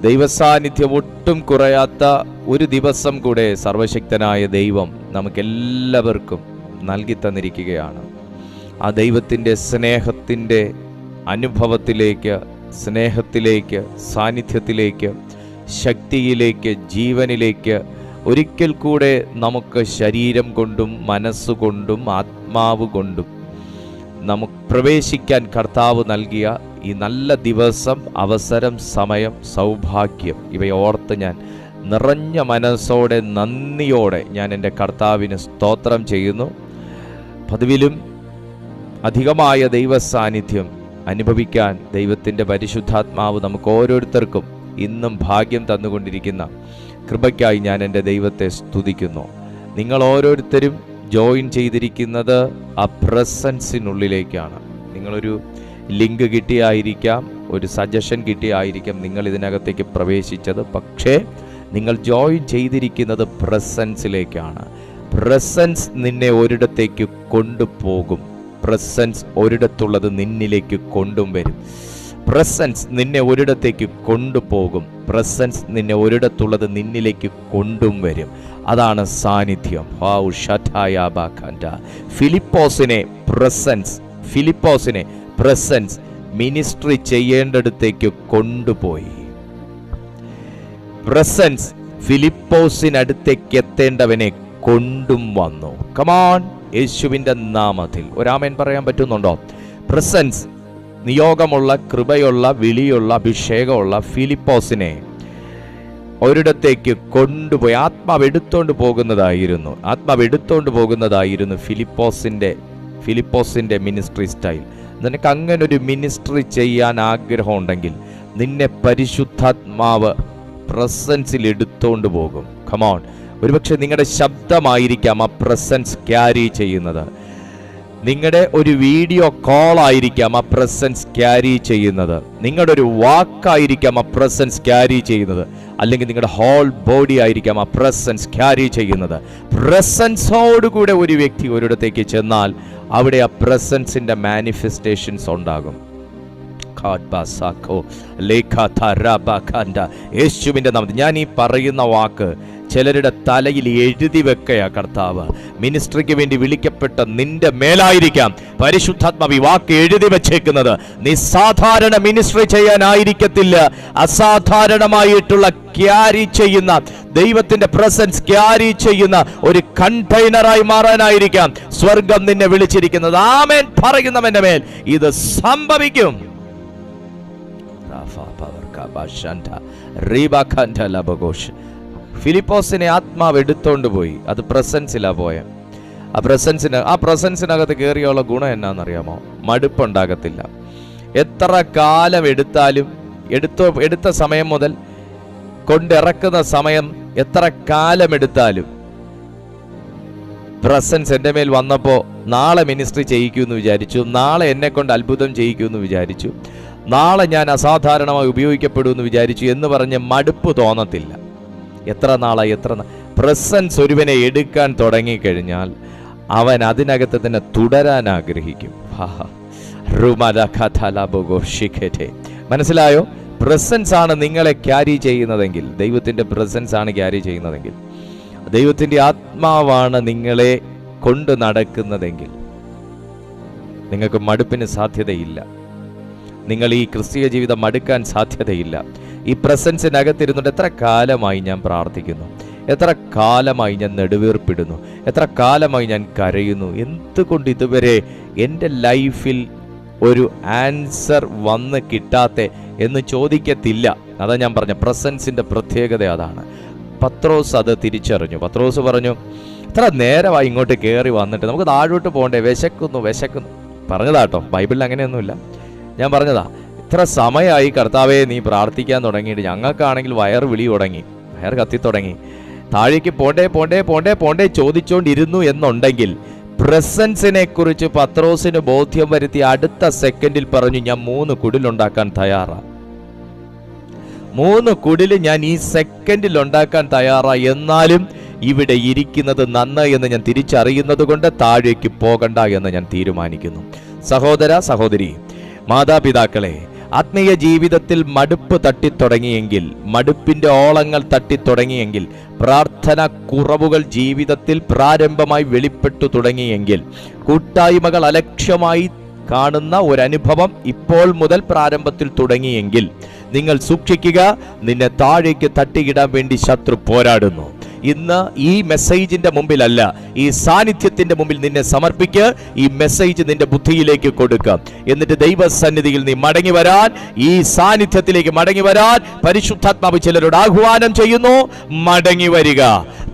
ദൈവസാന്നിധ്യം ഒട്ടും കുറയാത്ത ഒരു ദിവസം കൂടെ സർവശക്തനായ ദൈവം നമുക്കെല്ലാവർക്കും നൽകി തന്നിരിക്കുകയാണ്. ആ ദൈവത്തിൻ്റെ സ്നേഹത്തിൻ്റെ അനുഭവത്തിലേക്ക്, സ്നേഹത്തിലേക്ക്, സാന്നിധ്യത്തിലേക്ക്, ശക്തിയിലേക്ക്, ജീവനിലേക്ക് ഒരിക്കൽ കൂടെ നമുക്ക് ശരീരം കൊണ്ടും മനസ്സുകൊണ്ടും ആത്മാവ് കൊണ്ടും നമുക്ക് പ്രവേശിക്കാൻ കർത്താവ് നൽകിയ ഈ നല്ല ദിവസം, അവസരം, സമയം, സൗഭാഗ്യം ഇവയോർത്ത് ഞാൻ നിറഞ്ഞ മനസ്സോടെ, നന്ദിയോടെ ഞാൻ എൻ്റെ കർത്താവിന് സ്തോത്രം ചെയ്യുന്നു. പതിവിലും അധികമായ ദൈവ സാന്നിധ്യം അനുഭവിക്കാൻ ദൈവത്തിൻ്റെ പരിശുദ്ധാത്മാവ് നമുക്ക് ഓരോരുത്തർക്കും ഇന്നും ഭാഗ്യം തന്നുകൊണ്ടിരിക്കുന്ന കൃപയ്ക്കായി ഞാൻ എൻ്റെ ദൈവത്തെ സ്തുതിക്കുന്നു. നിങ്ങൾ ഓരോരുത്തരും ജോയിൻ ചെയ്തിരിക്കുന്നത് ആ പ്രസൻസിനുള്ളിലേക്കാണ്. നിങ്ങളൊരു ലിങ്ക് കിട്ടിയായിരിക്കാം, ഒരു സജഷൻ കിട്ടിയായിരിക്കാം നിങ്ങൾ ഇതിനകത്തേക്ക് പ്രവേശിച്ചത്. പക്ഷേ നിങ്ങൾ ജോയിൻ ചെയ്തിരിക്കുന്നത് പ്രസൻസിലേക്കാണ്. പ്രസൻസ് നിന്നെ ഒരിടത്തേക്ക് കൊണ്ടുപോകും. പ്രസൻസ് ഒരിടത്തുള്ളത് നിന്നിലേക്ക് കൊണ്ടും വരും. പ്രസൻസ് നിന്നെ ഒരിടത്തേക്ക് കൊണ്ടുപോകും. പ്രസൻസ് നിന്നെ ഒരിടത്തുള്ളത് നിന്നിലേക്ക് കൊണ്ടും വരും. അതാണ് സാന്നിധ്യം. ഫിലിപ്പോസിനെ പ്രസൻസ് മിനിസ്ട്രി ചെയ്യേണ്ടടുത്തേക്ക് കൊണ്ടുപോയി. പ്രസൻസ് ഫിലിപ്പോസിനടുത്തേക്ക് എത്തേണ്ടവനെ കൊണ്ടും വന്നു. കമാൺ, യേശുവിൻ്റെ നാമത്തിൽ ഒരാമേൻ പറയാൻ പറ്റുന്നുണ്ടോ? പ്രസൻസ്, നിയോഗമുള്ള, കൃപയുള്ള, വിളിയുള്ള, അഭിഷേകമുള്ള ഫിലിപ്പോസിനെ ഒരിടത്തേക്ക് കൊണ്ടുപോയി. ആത്മാവ് എടുത്തോണ്ട് പോകുന്നതായിരുന്നു ഫിലിപ്പോസിൻ്റെ മിനിസ്ട്രി സ്റ്റൈൽ. നിനക്ക് അങ്ങനെ ഒരു മിനിസ്ട്രി ചെയ്യാൻ ആഗ്രഹമുണ്ടെങ്കിൽ നിന്നെ പരിശുദ്ധാത്മാവ് പ്രസൻസിൽ എടുത്തോണ്ട് പോകും. കമോൺ, ഒരുപക്ഷെ നിങ്ങളുടെ ശബ്ദമായിരിക്കാം ആ പ്രസൻസ് ക്യാരി ചെയ്യുന്നത്. നിങ്ങളുടെ ഒരു വീഡിയോ കോൾ ആയിരിക്കാം ആ പ്രസൻസ് ക്യാരി ചെയ്യുന്നത്. നിങ്ങളുടെ ഒരു വാക്കായിരിക്കാം ആ പ്രസൻസ് ക്യാരി ചെയ്യുന്നത്. അല്ലെങ്കിൽ നിങ്ങളുടെ ഹോൾ ബോഡി ആയിരിക്കാം ആ പ്രസൻസ് ക്യാരി ചെയ്യുന്നത്. പ്രസൻസോടുകൂടെ ഒരു വ്യക്തി ഒരിടത്തേക്ക് ചെന്നാൽ അവിടെ ആ പ്രസൻസിൻ്റെ മാനിഫെസ്റ്റേഷൻസ് ഉണ്ടാകും. യേശുവിൻ്റെ നാമത്തിൽ ഞാൻ ഈ പറയുന്ന വാക്ക് ചിലരുടെ തലയിൽ എഴുതി വെക്കയാ കർത്താവ്. മിനിസ്ട്രിക്ക് വേണ്ടി വിളിക്കപ്പെട്ട നിന്റെ മേലായിരിക്കാം പരിശുദ്ധാത്മാവ് ഈ വാക്ക് എഴുതി വെച്ചേക്കുന്നത്. നീ സാധാരണ മിനിസ്ട്രി ചെയ്യാനായിരിക്കത്തില്ല, അസാധാരണമായിട്ടുള്ള ക്യാരി ചെയ്യുന്ന ദൈവത്തിന്റെ പ്രസൻസ് ക്യാരി ചെയ്യുന്ന ഒരു കണ്ടെയ്നറായി മാറാനായിരിക്കാം സ്വർഗം നിന്നെ വിളിച്ചിരിക്കുന്നത്. ആമേൻ പറയുന്നവന്റെ മേൽ ഇത് സംഭവിക്കും. ഫിലിപ്പോസിനെ ആത്മാവ് എടുത്തോണ്ട് പോയി. അത് പ്രസൻസിലാ പോയ. ആ പ്രസൻസിനകത്ത് കയറിയുള്ള ഗുണം എന്നാണെന്നറിയാമോ? മടുപ്പുണ്ടാകത്തില്ല. എത്ര കാലം എടുത്താലും, എടുത്ത സമയം മുതൽ കൊണ്ടിറക്കുന്ന സമയം എത്ര കാലമെടുത്താലും പ്രസൻസ് എൻ്റെ മേൽ വന്നപ്പോൾ നാളെ മിനിസ്ട്രി ചെയ്യിക്കുമെന്ന് വിചാരിച്ചു, നാളെ എന്നെ കൊണ്ട് അത്ഭുതം ചെയ്യിക്കുമെന്ന് വിചാരിച്ചു, നാളെ ഞാൻ അസാധാരണമായി ഉപയോഗിക്കപ്പെടുമെന്ന് വിചാരിച്ചു എന്ന് പറഞ്ഞ് മടുപ്പ് തോന്നത്തില്ല. എത്ര പ്രസൻസ് ഒരുവനെ എടുക്കാൻ തുടങ്ങിക്കഴിഞ്ഞാൽ അവൻ അതിനകത്ത് തന്നെ തുടരാൻ ആഗ്രഹിക്കും. മനസ്സിലായോ? പ്രസൻസ് ആണ് നിങ്ങളെ ക്യാരി ചെയ്യുന്നതെങ്കിൽ, ദൈവത്തിൻ്റെ പ്രസൻസ് ആണ് ക്യാരി ചെയ്യുന്നതെങ്കിൽ, ദൈവത്തിൻ്റെ ആത്മാവാണ് നിങ്ങളെ കൊണ്ട് നടക്കുന്നതെങ്കിൽ നിങ്ങൾക്ക് മടുപ്പിന് സാധ്യതയില്ല. നിങ്ങൾ ഈ ക്രിസ്തീയ ജീവിതം മടുക്കാൻ സാധ്യതയില്ല. ഈ പ്രസൻസിനകത്തിരുന്നുകൊണ്ട് എത്ര കാലമായി ഞാൻ പ്രാർത്ഥിക്കുന്നു, എത്ര കാലമായി ഞാൻ നെടുവീർപ്പിടുന്നു, എത്ര കാലമായി ഞാൻ കരയുന്നു, എന്തുകൊണ്ട് ഇതുവരെ എൻ്റെ ലൈഫിൽ ഒരു ആൻസർ വന്ന് കിട്ടാത്തെ എന്ന് ചോദിക്കത്തില്ല. അതാ ഞാൻ പറഞ്ഞ പ്രസൻസിൻ്റെ പ്രത്യേകത അതാണ്. പത്രോസ് അത് തിരിച്ചറിഞ്ഞു. പത്രോസ് പറഞ്ഞു, ഇത്ര നേരമായി ഇങ്ങോട്ട് കയറി വന്നിട്ട് നമുക്ക് താഴോട്ട് പോകണ്ടേ, വിശക്കുന്നു പറഞ്ഞതാട്ടോ. ബൈബിളിൽ അങ്ങനെയൊന്നുമില്ല, ഞാൻ പറഞ്ഞതാ. ഇത്ര സമയമായി കർത്താവേ നീ പ്രാർത്ഥിക്കാൻ തുടങ്ങിയിട്ട് ഞങ്ങൾക്കാണെങ്കിൽ വയർ വിളി തുടങ്ങി, വയർ കത്തി തുടങ്ങി, താഴേക്ക് പോണ്ടേ ചോദിച്ചോണ്ടിരുന്നു എന്നുണ്ടെങ്കിൽ പ്രസൻസിനെ കുറിച്ച് പത്രോസിന് ബോധ്യം വരുത്തി അടുത്ത സെക്കൻഡിൽ പറഞ്ഞു, ഞാൻ 3 കുടിലുണ്ടാക്കാൻ തയ്യാറാണ്. 3 കുടില് ഞാൻ ഈ സെക്കൻഡിൽ ഉണ്ടാക്കാൻ തയ്യാറായി. എന്നാലും ഇവിടെ ഇരിക്കുന്നത് നന്നായി എന്ന് ഞാൻ തിരിച്ചറിയുന്നത് കൊണ്ട് താഴേക്ക് പോകണ്ട എന്ന് ഞാൻ തീരുമാനിക്കുന്നു. സഹോദര, സഹോദരി, മാതാപിതാക്കളെ, ആത്മീയ ജീവിതത്തിൽ മടുപ്പ് തട്ടിത്തുടങ്ങിയെങ്കിൽ, മടുപ്പിന്റെ ഓളങ്ങൾ തട്ടിത്തുടങ്ങിയെങ്കിൽ, പ്രാർത്ഥന കുറവുകൾ ജീവിതത്തിൽ പ്രാരംഭമായി വെളിപ്പെട്ടു തുടങ്ങിയെങ്കിൽ, കൂട്ടായ്മകൾ അലക്ഷ്യമായി കാണുന്ന ഒരനുഭവം ഇപ്പോൾ മുതൽ പ്രാരംഭത്തിൽ തുടങ്ങിയെങ്കിൽ, നിങ്ങൾ സൂക്ഷിക്കുക, നിന്നെ താഴേക്ക് തട്ടിയിടാൻ വേണ്ടി ശത്രു പോരാടുന്നു. ഇന്ന് ഈ മെസ്സേജിന്റെ മുമ്പിലല്ല, ഈ സാന്നിധ്യത്തിന്റെ മുമ്പിൽ നിന്നെ സമർപ്പിക്കുക. ഈ മെസ്സേജ് നിന്റെ ബുദ്ധിയിലേക്ക് കൊടുക്കുക. എന്നിട്ട് ദൈവസന്നിധിയിൽ നീ മടങ്ങി വരാൻ, ഈ സാന്നിധ്യത്തിലേക്ക് മടങ്ങി വരാൻ പരിശുദ്ധാത്മാവ് ചിലരോട് ആഹ്വാനം ചെയ്യുന്നു. മടങ്ങി വരിക.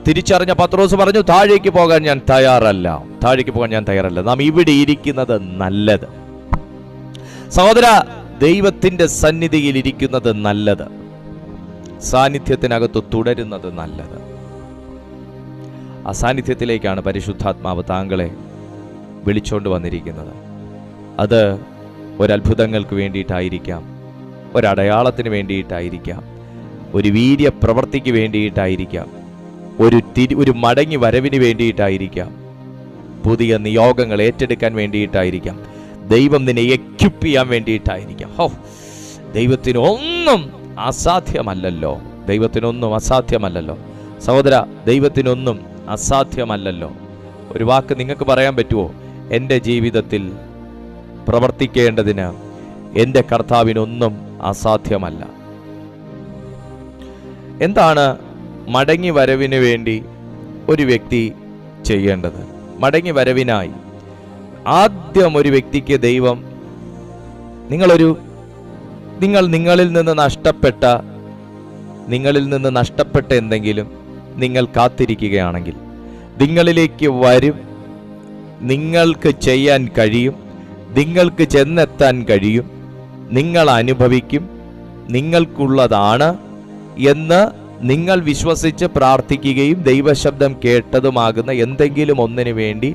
തിരിച്ചറിഞ്ഞ പത്രോസ് പറഞ്ഞു, താഴേക്ക് പോകാൻ ഞാൻ തയ്യാറല്ല, താഴേക്ക് പോകാൻ ഞാൻ തയ്യാറല്ല. നാം ഇവിടെ ഇരിക്കുന്നത് നല്ലത്. സഹോദര, ദൈവത്തിന്റെ സന്നിധിയിൽ ഇരിക്കുന്നത് നല്ലത്, സാന്നിധ്യത്തിനകത്ത് തുടരുന്നത് നല്ലത്. ആ സാന്നിധ്യത്തിലേക്കാണ് പരിശുദ്ധാത്മാവ് താങ്കളെ വിളിച്ചോണ്ട് വന്നിരിക്കുന്നത്. അത് ഒരത്ഭുതങ്ങൾക്ക് വേണ്ടിയിട്ടായിരിക്കാം, ഒരടയാളത്തിന് വേണ്ടിയിട്ടായിരിക്കാം, ഒരു വീര്യ പ്രവൃത്തിക്ക് വേണ്ടിയിട്ടായിരിക്കാം, ഒരു മടങ്ങി വരവിന് വേണ്ടിയിട്ടായിരിക്കാം, പുതിയ നിയോഗങ്ങൾ ഏറ്റെടുക്കാൻ വേണ്ടിയിട്ടായിരിക്കാം, ദൈവം നിന്നെ എക്യുപ്പ് ചെയ്യാൻ വേണ്ടിയിട്ടായിരിക്കാം. ദൈവത്തിനൊന്നും അസാധ്യമല്ലല്ലോ, ദൈവത്തിനൊന്നും അസാധ്യമല്ലല്ലോ. സഹോദര, ദൈവത്തിനൊന്നും അസാധ്യമല്ലല്ലോ. ഒരു വാക്ക് നിങ്ങൾക്ക് പറയാൻ പറ്റുമോ? എൻ്റെ ജീവിതത്തിൽ പ്രവർത്തിക്കേണ്ടതിന് എൻ്റെ കർത്താവിനൊന്നും അസാധ്യമല്ല. എന്താണ് മടങ്ങി വരവിന് വേണ്ടി ഒരു വ്യക്തി ചെയ്യേണ്ടത്? മടങ്ങി വരവിനായി ആദ്യം ഒരു വ്യക്തിക്ക് ദൈവം, നിങ്ങളിൽ നിന്ന് നഷ്ടപ്പെട്ട എന്തെങ്കിലും നിങ്ങൾ കാത്തിരിക്കുകയാണെങ്കിൽ, നിങ്ങളിലേക്ക് വരും, നിങ്ങൾക്ക് ചെയ്യാൻ കഴിയും, നിങ്ങൾക്ക് ചെന്നെത്താൻ കഴിയും, നിങ്ങൾ അനുഭവിക്കും, നിങ്ങൾക്കുള്ളതാണ് എന്ന് നിങ്ങൾ വിശ്വസിച്ച് പ്രാർത്ഥിക്കുകയും ദൈവശബ്ദം കേട്ടതുമാകുന്ന എന്തെങ്കിലും ഒന്നിനു വേണ്ടി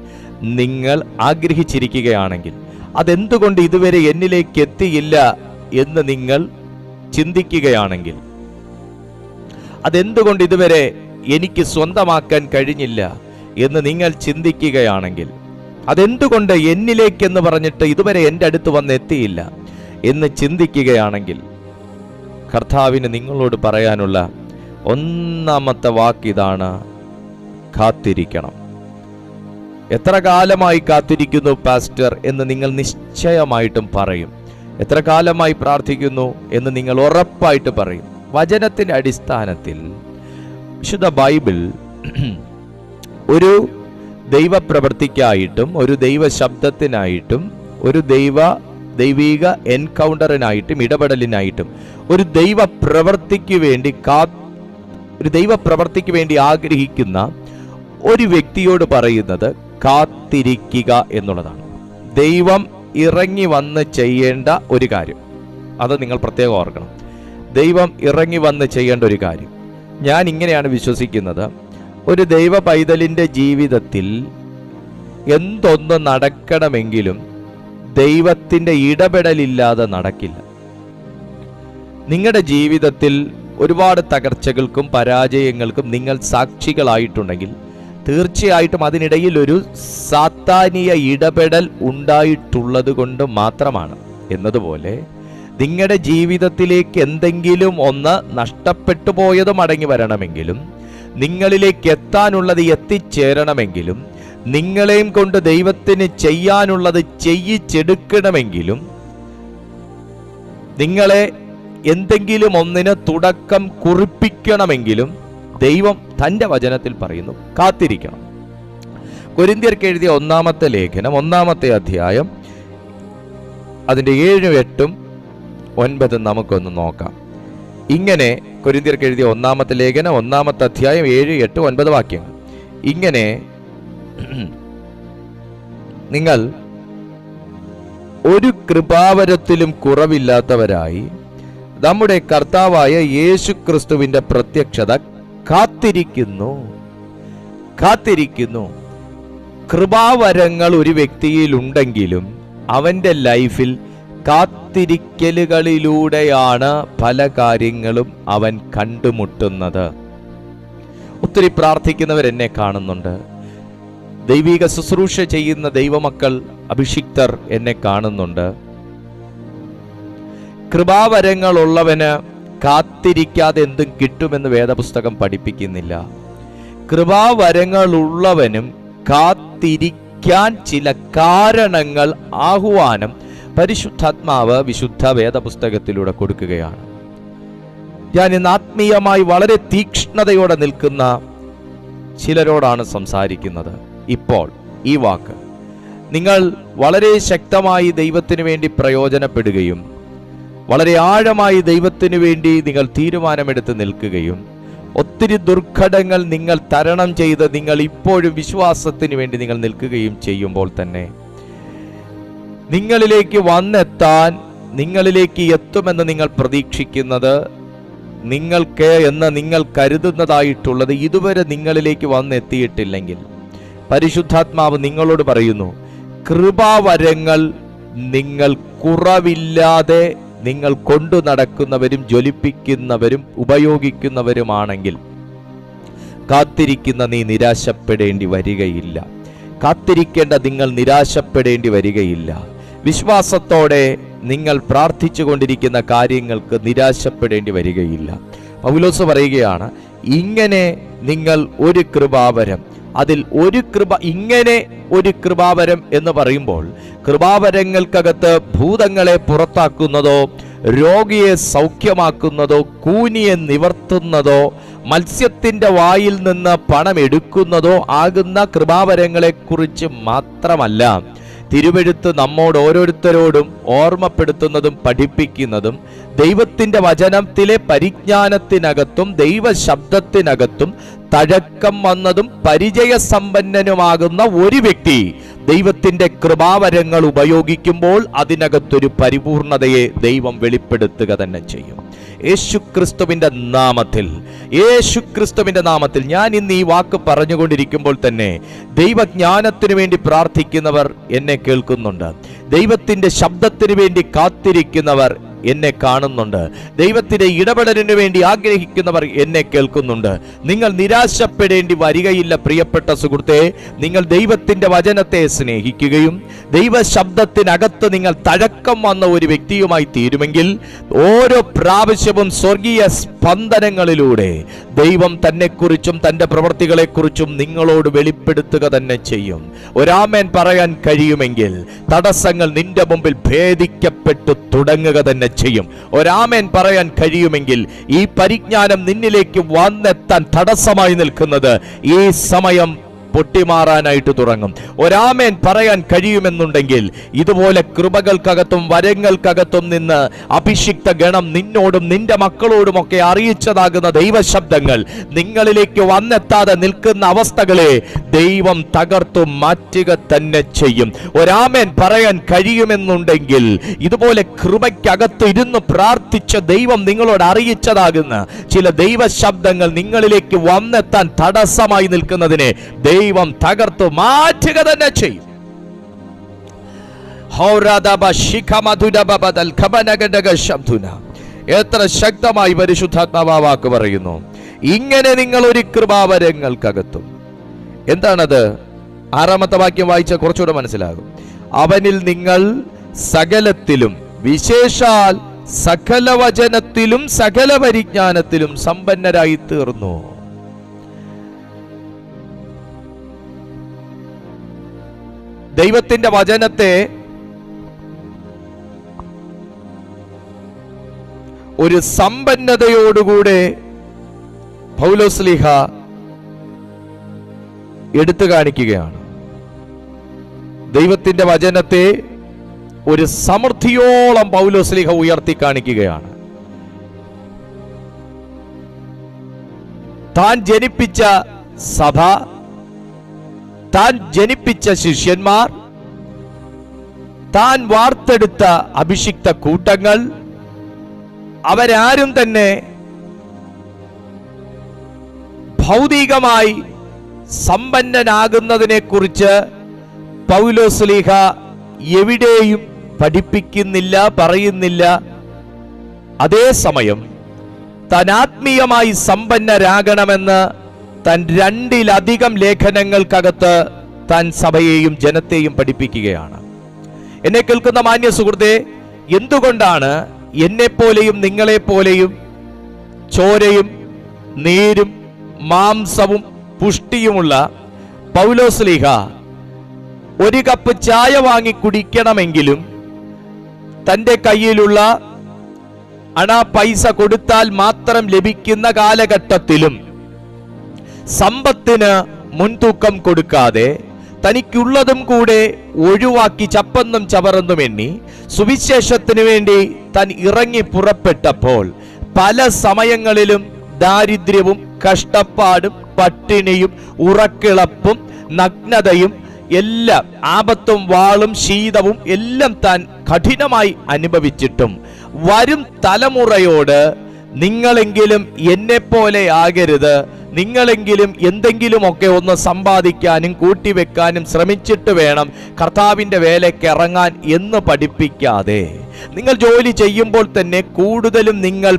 നിങ്ങൾ ആഗ്രഹിച്ചിരിക്കുകയാണെങ്കിൽ, അതെന്തുകൊണ്ട് ഇതുവരെ എന്നിലേക്ക് എത്തിയില്ല എന്ന് നിങ്ങൾ ചിന്തിക്കുകയാണെങ്കിൽ, അതെന്തുകൊണ്ട് ഇതുവരെ എനിക്ക് സ്വന്തമാക്കാൻ കഴിഞ്ഞില്ല എന്ന് നിങ്ങൾ ചിന്തിക്കുകയാണെങ്കിൽ, അതെന്തുകൊണ്ട് എന്നിലേക്കെന്ന് പറഞ്ഞിട്ട് ഇതുവരെ എൻ്റെ അടുത്ത് വന്നെത്തിയില്ല എന്ന് ചിന്തിക്കുകയാണെങ്കിൽ, കർത്താവിന് നിങ്ങളോട് പറയാനുള്ള ഒന്നാമത്തെ വാക്കിതാണ്, കാത്തിരിക്കണം. എത്ര കാലമായി കാത്തിരിക്കുന്നു പാസ്റ്റർ എന്ന് നിങ്ങൾ നിശ്ചയമായിട്ടും പറയും. എത്ര കാലമായി പ്രാർത്ഥിക്കുന്നു എന്ന് നിങ്ങൾ ഉറപ്പായിട്ട് പറയും. വചനത്തിൻ്റെ അടിസ്ഥാനത്തിൽ വിശുദ്ധ ബൈബിൾ ഒരു ദൈവപ്രവൃത്തിക്കായിട്ടും ഒരു ദൈവ ശബ്ദത്തിനായിട്ടും ഒരു ദൈവിക എൻകൗണ്ടറിനായിട്ടും ഇടപെടലിനായിട്ടും ഒരു ദൈവപ്രവൃത്തിക്ക് വേണ്ടി ആഗ്രഹിക്കുന്ന ഒരു വ്യക്തിയോട് പറയുന്നത് കാത്തിരിക്കുക എന്നുള്ളതാണ്. ദൈവം ഇറങ്ങി വന്ന് ചെയ്യേണ്ട ഒരു കാര്യം, അത് നിങ്ങൾ പ്രത്യേകം ഓർക്കണം. ദൈവം ഇറങ്ങി വന്ന് ചെയ്യേണ്ട ഒരു കാര്യം. ഞാൻ ഇങ്ങനെയാണ് വിശ്വസിക്കുന്നത്, ഒരു ദൈവ പൈതലിൻ്റെ ജീവിതത്തിൽ എന്തൊന്ന് നടക്കണമെങ്കിലും ദൈവത്തിൻ്റെ ഇടപെടലില്ലാതെ നടക്കില്ല. നിങ്ങളുടെ ജീവിതത്തിൽ ഒരുപാട് തകർച്ചകൾക്കും പരാജയങ്ങൾക്കും നിങ്ങൾ സാക്ഷികളായിട്ടുണ്ടെങ്കിൽ തീർച്ചയായിട്ടും അതിനിടയിൽ ഒരു സാത്താനിയ ഇടപെടൽ ഉണ്ടായിട്ടുള്ളത് കൊണ്ട് മാത്രമാണ്. എന്നതുപോലെ നിങ്ങളുടെ ജീവിതത്തിലേക്ക് എന്തെങ്കിലും ഒന്ന് നഷ്ടപ്പെട്ടു പോയത് മടങ്ങി വരണമെങ്കിലും, നിങ്ങളിലേക്ക് എത്താനുള്ളത് എത്തിച്ചേരണമെങ്കിലും, നിങ്ങളെയും കൊണ്ട് ദൈവത്തിന് ചെയ്യാനുള്ളത് ചെയ്യിച്ചെടുക്കണമെങ്കിലും, നിങ്ങളെ എന്തെങ്കിലും ഒന്നിന് തുടക്കം കുറിപ്പിക്കണമെങ്കിലും ദൈവം തൻ്റെ വചനത്തിൽ പറയുന്നു, കാത്തിരിക്കണം. കൊരിന്ത്യർക്ക് എഴുതിയ ഒന്നാമത്തെ ലേഖനം 1-ാമത്തെ അധ്യായം അതിൻ്റെ 7, 8, 9 നമുക്കൊന്ന് നോക്കാം. ഇങ്ങനെ കൊരിന്ത്യർക്ക് എഴുതിയ 1-ാമത്തെ ലേഖനം 1-ാമത്തെ അധ്യായം 7, 8, 9 വാക്യങ്ങൾ. ഇങ്ങനെ നിങ്ങൾ ഒരു കൃപാവരത്തിലും കുറവില്ലാത്തവരായി നമ്മുടെ കർത്താവായ യേശുക്രിസ്തുവിന്റെ പ്രത്യക്ഷത കാത്തിരിക്കുന്നു. കൃപാവരങ്ങൾ ഒരു വ്യക്തിയിൽ ഉണ്ടെങ്കിലും അവൻ്റെ ലൈഫിൽ കാത്തിരിക്കലുകളിലൂടെയാണ് പല കാര്യങ്ങളും അവൻ കണ്ടുമുട്ടുന്നത്. ഒത്തിരി പ്രാർത്ഥിക്കുന്നവരെന്നെ കാണുന്നുണ്ട്. ദൈവിക ശുശ്രൂഷ ചെയ്യുന്ന ദൈവമക്കൾ, അഭിഷിക്തർ എന്നെ കാണുന്നുണ്ട്. കൃപാവരങ്ങളുള്ളവന് കാത്തിരിക്കാതെ എന്തും കിട്ടുമെന്ന് വേദപുസ്തകം പഠിപ്പിക്കുന്നില്ല. കൃപാവരങ്ങളുള്ളവനും കാത്തിരിക്കാൻ ചില കാരണങ്ങൾ, ആഹ്വാനം പരിശുദ്ധാത്മാവ് വിശുദ്ധ വേദപുസ്തകത്തിലൂടെ കൊടുക്കുകയാണ്. ഞാൻ ഇന്ന് ആത്മീയമായി വളരെ തീക്ഷ്ണതയോടെ നിൽക്കുന്ന ചിലരോടാണ് സംസാരിക്കുന്നത്. ഇപ്പോൾ ഈ വാക്ക് നിങ്ങൾ വളരെ ശക്തമായി ദൈവത്തിന് വേണ്ടി പ്രയോജനപ്പെടുകയും വളരെ ആഴമായി ദൈവത്തിന് വേണ്ടി നിങ്ങൾ തീരുമാനമെടുത്ത് നിൽക്കുകയും ഒത്തിരി ദുർഘടങ്ങൾ നിങ്ങൾ തരണം ചെയ്ത് നിങ്ങൾ ഇപ്പോഴും വിശ്വാസത്തിന് വേണ്ടി നിങ്ങൾ നിൽക്കുകയും ചെയ്യുമ്പോൾ തന്നെ നിങ്ങളിലേക്ക് വന്നെത്താൻ, നിങ്ങളിലേക്ക് എത്തുമെന്ന് നിങ്ങൾ പ്രതീക്ഷിക്കുന്നത്, നിങ്ങൾക്ക് എന്ന് നിങ്ങൾ കരുതുന്നതായിട്ടുള്ളത് ഇതുവരെ നിങ്ങളിലേക്ക് വന്നെത്തിയിട്ടില്ലെങ്കിൽ പരിശുദ്ധാത്മാവ് നിങ്ങളോട് പറയുന്നു, കൃപാവരങ്ങൾ നിങ്ങൾ കുറവില്ലാതെ നിങ്ങൾ കൊണ്ടു നടക്കുന്നവരും ജ്വലിപ്പിക്കുന്നവരും ഉപയോഗിക്കുന്നവരുമാണെങ്കിൽ കാത്തിരിക്കുന്ന നീ നിരാശപ്പെടേണ്ടി വരികയില്ല. കാത്തിരിക്കേണ്ട നിങ്ങൾ നിരാശപ്പെടേണ്ടി വരികയില്ല. വിശ്വാസത്തോടെ നിങ്ങൾ പ്രാർത്ഥിച്ചു കൊണ്ടിരിക്കുന്ന കാര്യങ്ങൾക്ക് നിരാശപ്പെടേണ്ടി വരികയില്ല. പൗലോസ് പറയുകയാണ്, ഇങ്ങനെ നിങ്ങൾ ഒരു കൃപാവരം, അതിൽ ഒരു ഇങ്ങനെ ഒരു കൃപാവരം എന്ന് പറയുമ്പോൾ കൃപാവരങ്ങൾക്കകത്ത് ഭൂതങ്ങളെ പുറത്താക്കുന്നതോ രോഗിയെ സൗഖ്യമാക്കുന്നതോ കൂനിയെ നിവർത്തുന്നതോ മത്സ്യത്തിന്റെ വായിൽ നിന്ന് പണം എടുക്കുന്നതോ ആകുന്ന കൃപാവരങ്ങളെക്കുറിച്ച് മാത്രമല്ല തിരുവെഴുത്ത് നമ്മോട് ഓരോരുത്തരോടും ഓർമ്മപ്പെടുത്തുന്നതും പഠിപ്പിക്കുന്നതും ദൈവത്തിന്റെ വചനത്തിലെ പരിജ്ഞാനത്തിനകത്തും ദൈവശബ്ദത്തിനകത്തും തഴക്കം വന്നതും പരിചയസമ്പന്നനുമാകുന്ന ഒരു വ്യക്തി ദൈവത്തിന്റെ കൃപാവരങ്ങൾ ഉപയോഗിക്കുമ്പോൾ അതിനകത്തൊരു പരിപൂർണതയെ ദൈവം വെളിപ്പെടുത്തുക തന്നെ ചെയ്യും. യേശുക്രിസ്തുവിന്റെ നാമത്തിൽ ഞാൻ ഇന്ന് ഈ വാക്ക് പറഞ്ഞുകൊണ്ടിരിക്കുമ്പോൾ തന്നെ ദൈവജ്ഞാനത്തിനു വേണ്ടി പ്രാർത്ഥിക്കുന്നവർ എന്നെ കേൾക്കുന്നുണ്ട്. ദൈവത്തിന്റെ ശബ്ദത്തിനു വേണ്ടി കാത്തിരിക്കുന്നവർ എന്നെ കാണുന്നുണ്ട്. ദൈവത്തിന്റെ ഇടപെടലിനു വേണ്ടി ആഗ്രഹിക്കുന്നവർ എന്നെ കേൾക്കുന്നുണ്ട്. നിങ്ങൾ നിരാശപ്പെടേണ്ടി വരികയില്ല പ്രിയപ്പെട്ട സുഹൃത്തെ. നിങ്ങൾ ദൈവത്തിന്റെ വചനത്തെ സ്നേഹിക്കുകയും ദൈവശബ്ദത്തിനകത്ത് നിങ്ങൾ തഴക്കം വന്ന ഒരു വ്യക്തിയുമായി തീരുമെങ്കിൽ ഓരോ പ്രാവശ്യവും സ്വർഗീയ സ്പന്ദനങ്ങളിലൂടെ ദൈവം തന്നെക്കുറിച്ചും തന്റെ പ്രവൃത്തികളെക്കുറിച്ചും നിങ്ങളോട് വെളിപ്പെടുത്തുക തന്നെ ചെയ്യും. ഒരാമേൻ പറയാൻ കഴിയുമെങ്കിൽ തടസ്സങ്ങൾ നിന്റെ മുമ്പിൽ ഭേദിക്കപ്പെട്ടു തുടങ്ങുക തന്നെ ചെയ്യും. ഒരാമേൻ പറയാൻ കഴിയുമെങ്കിൽ ഈ പരിജ്ഞാനം നിന്നിലേക്ക് വന്നെത്താൻ തടസ്സമായി നിൽക്കുന്നത് ഈ സമയം പൊട്ടിമാറാനായിട്ട് തുടങ്ങും. ഒരാമേൻ പറയാൻ കഴിയുമെന്നുണ്ടെങ്കിൽ ഇതുപോലെ കൃപകൾക്കകത്തും വരങ്ങൾക്കകത്തും നിന്ന് അഭിഷിക്ത ഗണം നിന്നോടും നിന്റെ മക്കളോടുമൊക്കെ അറിയിച്ചതാകുന്ന ദൈവശബ്ദങ്ങൾ നിങ്ങളിലേക്ക് വന്നെത്താതെ നിൽക്കുന്ന അവസ്ഥകളെ ദൈവം തകർത്തു മാറ്റുക തന്നെ ചെയ്യും. ഒരാമേൻ പറയാൻ കഴിയുമെന്നുണ്ടെങ്കിൽ ഇതുപോലെ കൃപയ്ക്കകത്ത് ഇരുന്ന് പ്രാർത്ഥിച്ച ദൈവം നിങ്ങളോട് അറിയിച്ചതാകുന്ന ചില ദൈവശബ്ദങ്ങൾ നിങ്ങളിലേക്ക് വന്നെത്താൻ തടസ്സമായി നിൽക്കുന്നതിനെ ദൈവം തകർത്തു മാറ്റുക തന്നെ ചെയ്യും. എത്ര ശക്തമായി പരിശുദ്ധാത്മാവ് വാക്ക് പറയുന്നു. ഇങ്ങനെ നിങ്ങൾ ഒരു കൃപാവരങ്ങൾക്കകത്തും, എന്താണത്? 6-ാമത്തെ വാക്യം വായിച്ച കുറച്ചുകൂടെ മനസ്സിലാകും. അവനിൽ നിങ്ങൾ സകലത്തിലും വിശേഷാൽ സകല വചനത്തിലും സകല പരിജ്ഞാനത്തിലും സമ്പന്നരായി തീർന്നു. ദൈവത്തിന്റെ വചനത്തെ ഒരു സമ്പന്നതയോടുകൂടെ പൗലോസ്ലീഹ എടുത്തു കാണിക്കുകയാണ്. ദൈവത്തിന്റെ വചനത്തെ ഒരു സമൃദ്ധിയോളം പൗലോസ്ലീഹ ഉയർത്തി കാണിക്കുകയാണ്. താൻ ജനിപ്പിച്ച സഭ, താൻ ജനിപ്പിച്ച ശിഷ്യന്മാർ, താൻ വാർത്തെടുത്ത അഭിഷിക്ത കൂട്ടങ്ങൾ, അവരാരും തന്നെ ഭൗതികമായി സമ്പന്നനാകുന്നതിനെ കുറിച്ച് പൗലോസ്ലീഹ എവിടെയും പഠിപ്പിക്കുന്നില്ല, പറയുന്നില്ല. അതേസമയം താൻ ആത്മീയമായി സമ്പന്നരാകണമെന്ന് താൻ 2-ലധികം ലേഖനങ്ങൾക്കകത്ത് താൻ സഭയെയും ജനത്തെയും പഠിപ്പിക്കുകയാണ്. എന്നെ കേൾക്കുന്ന മാന്യ സുഹൃത്തെ, എന്തുകൊണ്ടാണ് എന്നെപ്പോലെയും നിങ്ങളെപ്പോലെയും ചോരയും നീരും മാംസവും പുഷ്ടിയുമുള്ള പൗലോസ്ലീഹ ഒരു കപ്പ് ചായ വാങ്ങി കുടിക്കണമെങ്കിലും തൻ്റെ കയ്യിലുള്ള പൈസ കൊടുത്താൽ മാത്രം ലഭിക്കുന്ന കാലഘട്ടത്തിലും സമ്പത്തിന് മുൻതൂക്കം കൊടുക്കാതെ തനിക്കുള്ളതും കൂടെ ഒഴിവാക്കി ചപ്പന്നും ചവറന്നും എണ്ണി സുവിശേഷത്തിന് വേണ്ടി താൻ ഇറങ്ങി പുറപ്പെട്ടപ്പോൾ പല സമയങ്ങളിലും ദാരിദ്ര്യവും കഷ്ടപ്പാടും പട്ടിണിയും ഉറക്കിളപ്പും നഗ്നതയും എല്ലാം, ആപത്തും വാളും ശീതവും എല്ലാം താൻ കഠിനമായി അനുഭവിച്ചിട്ടും വരും തലമുറയോട് നിങ്ങളെങ്കിലും എന്നെപ്പോലെ ആകരുത്, നിങ്ങളെങ്കിലും എന്തെങ്കിലുമൊക്കെ ഒന്ന് സമ്പാദിക്കാനും കൂട്ടിവെക്കാനും ശ്രമിച്ചിട്ട് വേണം കർത്താവിൻ്റെ വേലയ്ക്ക് ഇറങ്ങാൻ എന്ന് പഠിപ്പിക്കാതെ, നിങ്ങൾ ജോലി ചെയ്യുമ്പോൾ തന്നെ കൂടുതലും നിങ്ങൾ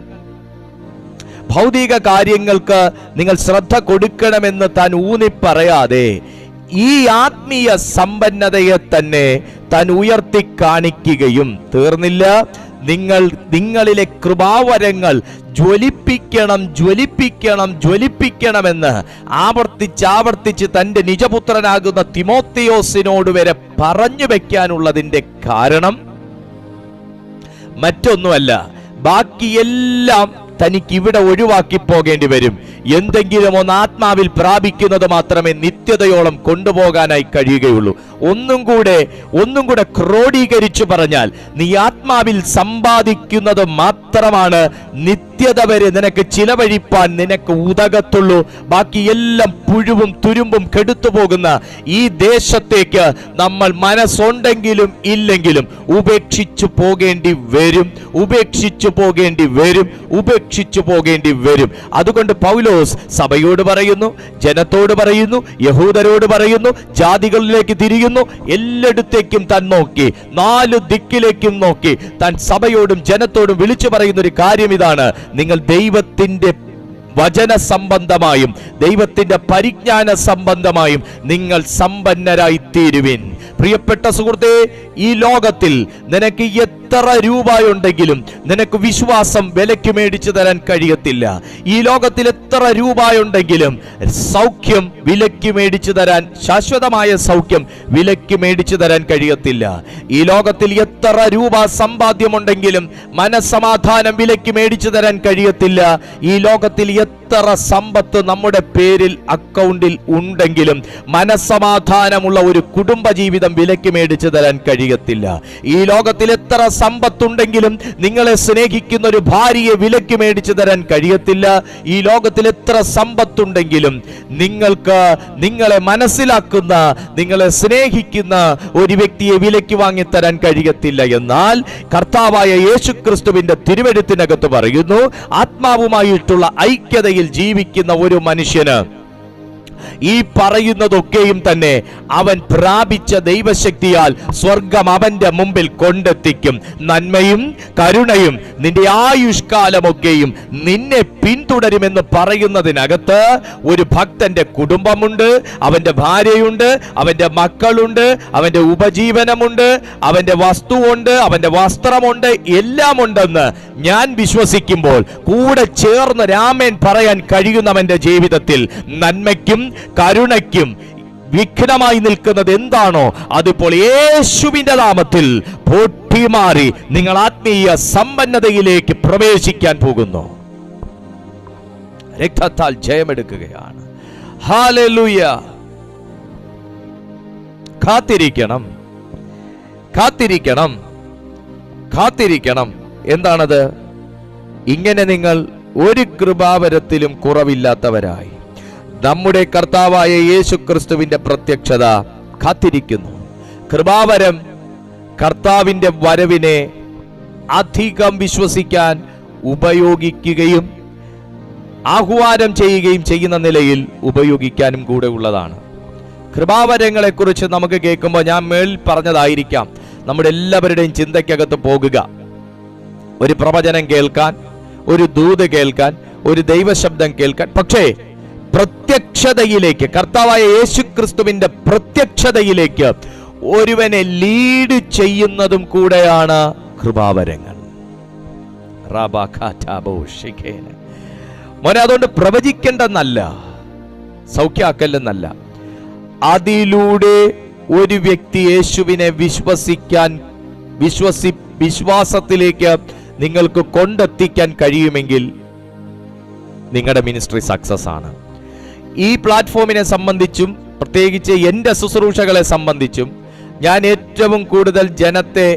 ഭൗതിക കാര്യങ്ങൾക്ക് നിങ്ങൾ ശ്രദ്ധ കൊടുക്കണമെന്ന് താൻ ഊന്നിപ്പറയാതെ ഈ ആത്മീയ സമ്പന്നതയെ തന്നെ താൻ ഉയർത്തി കാണിക്കുകയും, തീർന്നില്ല, നിങ്ങളിലെ കൃപാവരങ്ങൾ ജ്വലിപ്പിക്കണം ജ്വലിപ്പിക്കണം ജ്വലിപ്പിക്കണമെന്ന് ആവർത്തിച്ച് തൻ്റെ നിജപുത്രനാകുന്ന തിമോത്തിയോസിനോട് വരെ പറഞ്ഞു വെക്കാനുള്ളതിൻ്റെ കാരണം മറ്റൊന്നുമല്ല, ബാക്കിയെല്ലാം തനിക്ക് ഇവിടെ ഒഴിവാക്കി പോകേണ്ടി വരും. എന്തെങ്കിലും ഒന്ന് ആത്മാവിൽ പ്രാപിക്കുന്നത് മാത്രമേ നിത്യതയോളം കൊണ്ടുപോകാനായി കഴിയുകയുള്ളൂ. ഒന്നും കൂടെ ക്രോഡീകരിച്ചു പറഞ്ഞാൽ, നീ ആത്മാവിൽ സമ്പാദിക്കുന്നത് മാത്രമാണ് നിത്യത വരെ നിനക്ക് ചിലവഴിപ്പാൻ നിനക്ക് ഉതകത്തുള്ളൂ. ബാക്കിയെല്ലാം പുഴുവും തുരുമ്പും കെടുത്തു പോകുന്ന ഈ ദേശത്തേക്ക് നമ്മൾ മനസ്സുണ്ടെങ്കിലും ഇല്ലെങ്കിലും ഉപേക്ഷിച്ചു പോകേണ്ടി വരും, ഉപേക്ഷിച്ചു പോകേണ്ടി വരും, ഉപേക്ഷിച്ചു പോകേണ്ടി വരും. അതുകൊണ്ട് പൗലോസ് സഭയോട് പറയുന്നു, ജനത്തോട് പറയുന്നു, യഹൂദരോട് പറയുന്നു, ജാതികളിലേക്ക് തിരിയുന്നു, എല്ലായിടത്തേക്കും താൻ നോക്കി, 4 ദിക്കിലേക്കും നോക്കി താൻ സഭയോടും ജനത്തോടും വിളിച്ചു പറയുന്ന ഒരു കാര്യം ഇതാണ്: നിങ്ങൾ ദൈവത്തിന്റെ വചന സംബന്ധമായും ദൈവത്തിന്റെ പരിജ്ഞാന സംബന്ധമായും നിങ്ങൾ സമ്പന്നരായി തീരുവിൻ. പ്രിയപ്പെട്ട സുഹൃത്തേ, ഈ ലോകത്തിൽ നിനക്ക് എത്ര രൂപയുണ്ടെങ്കിലും നിനക്ക് വിശ്വാസം വിലയ്ക്ക് മേടിച്ചു തരാൻ കഴിയത്തില്ല. ഈ ലോകത്തിൽ എത്ര രൂപയുണ്ടെങ്കിലും സൗഖ്യം വിലയ്ക്ക് മേടിച്ചു തരാൻ, ശാശ്വതമായ സൗഖ്യം വിലയ്ക്ക് മേടിച്ചു തരാൻ കഴിയത്തില്ല. ഈ ലോകത്തിൽ എത്ര രൂപ സമ്പാദ്യമുണ്ടെങ്കിലും മനസ്സമാധാനം വിലയ്ക്ക് മേടിച്ചു തരാൻ കഴിയത്തില്ല. ഈ ലോകത്തിൽ എത്ര സമ്പത്ത് നമ്മുടെ പേരിൽ അക്കൗണ്ടിൽ ഉണ്ടെങ്കിലും മനസ്സമാധാനമുള്ള ഒരു കുടുംബജീവിതം വിലയ്ക്ക് മേടിച്ചു തരാൻ കഴിയത്തില്ല. ഈ ലോകത്തിൽ എത്ര സമ്പത്തുണ്ടെങ്കിലും നിങ്ങളെ സ്നേഹിക്കുന്ന ഒരു ഭാര്യയെ വിലയ്ക്ക് മേടിച്ചു തരാൻ കഴിയത്തില്ല. ഈ ലോകത്തിൽ എത്ര സമ്പത്തുണ്ടെങ്കിലും നിങ്ങൾക്ക് നിങ്ങളെ മനസ്സിലാക്കുന്ന, നിങ്ങളെ സ്നേഹിക്കുന്ന ഒരു വ്യക്തിയെ വിലയ്ക്ക് വാങ്ങിത്തരാൻ കഴിയത്തില്ല. എന്നാൽ കർത്താവായ യേശുക്രിസ്തുവിന്റെ തിരുവെഴുത്തിനകത്ത് പറയുന്നു, ആത്മാവുമായിട്ടുള്ള ഐക്യതയിൽ ജീവിക്കുന്ന ഒരു മനുഷ്യന് ഈ പറയുന്നതൊക്കെയും തന്നെ അവൻ പ്രാപിച്ച ദൈവശക്തിയാൽ സ്വർഗം അവന്റെ മുമ്പിൽ കൊണ്ടെത്തിക്കും. നന്മയും കരുണയും നിന്റെ ആയുഷ്കാലമൊക്കെയും നിന്നെ പിന്തുടരുമെന്ന് പറയുന്നതിനകത്ത് ഒരു ഭക്തന്റെ കുടുംബമുണ്ട്, അവന്റെ ഭാര്യയുണ്ട്, അവന്റെ മക്കളുണ്ട്, അവന്റെ ഉപജീവനമുണ്ട്, അവന്റെ വസ്തുവുണ്ട്, അവന്റെ വസ്ത്രമുണ്ട്, എല്ലാം ഉണ്ടെന്ന് ഞാൻ വിശ്വസിക്കുമ്പോൾ കൂടെ ചേർന്ന് രാമൻ പറയാൻ കഴിയുന്നവന്റെ ജീവിതത്തിൽ നന്മയ്ക്കും കരുണയ്ക്കും വിഘ്നമായി നിൽക്കുന്നത് എന്താണോ അതിപ്പോൾ യേശുവിന്റെ നാമത്തിൽ പൊട്ടിമാറി നിങ്ങൾ ആത്മീയ സമ്പന്നതയിലേക്ക് പ്രവേശിക്കാൻ പോകുന്നു. രക്തത്താൽ ജയമെടുക്കുകയാണ്. ഹല്ലേലൂയ. കാത്തിരിക്കണം, കാത്തിരിക്കണം, കാത്തിരിക്കണം. എന്താണത്? ഇങ്ങനെ നിങ്ങൾ ഒരു കൃപാവരത്തിലും കുറവില്ലാത്തവരായി നമ്മുടെ കർത്താവായ യേശുക്രിസ്തുവിന്റെ പ്രത്യക്ഷത കാത്തിരിക്കുന്നു. കൃപാവരം കർത്താവിന്റെ വരവിനെ അധികം വിശ്വസിക്കാൻ ഉപയോഗിക്കുകയും ആഹ്വാനം ചെയ്യുകയും ചെയ്യുന്ന നിലയിൽ ഉപയോഗിക്കാനും കൂടെ ഉള്ളതാണ്. കൃപാവരങ്ങളെക്കുറിച്ച് നമുക്ക് കേൾക്കുമ്പോൾ ഞാൻ മേളിൽ പറഞ്ഞതായിരിക്കാം നമ്മുടെ എല്ലാവരുടെയും ചിന്തയ്ക്കകത്ത് പോകുക. ഒരു പ്രവചനം കേൾക്കാൻ, ഒരു ദൂത് കേൾക്കാൻ, ഒരു ദൈവശബ്ദം കേൾക്കാൻ. പക്ഷേ പ്രത്യക്ഷതയിലേക്ക്, കർത്താവായ യേശുക്രിസ്തുവിന്റെ പ്രത്യക്ഷതയിലേക്ക് ഒരുവനെ ലീഡ് ചെയ്യുന്നതും കൂടെയാണ് കൃപാവരങ്ങൾ. മോനെ, അതുകൊണ്ട് പ്രവചിക്കേണ്ടെന്നല്ല, സൗഖ്യാക്കല്ലെന്നല്ല, അതിലൂടെ ഒരു വ്യക്തി യേശുവിനെ വിശ്വാസത്തിലേക്ക് നിങ്ങൾക്ക് കൊണ്ടെത്തിക്കാൻ കഴിയുമെങ്കിൽ നിങ്ങളുടെ മിനിസ്ട്രി സക്സസ് ആണ്. ഈ പ്ലാറ്റ്ഫോമിനെ സംബന്ധിച്ചും പ്രത്യേകിച്ച് എൻ്റെ ശുശ്രൂഷകളെ സംബന്ധിച്ചും ഞാൻ ഏറ്റവും കൂടുതൽ ജനത്തെ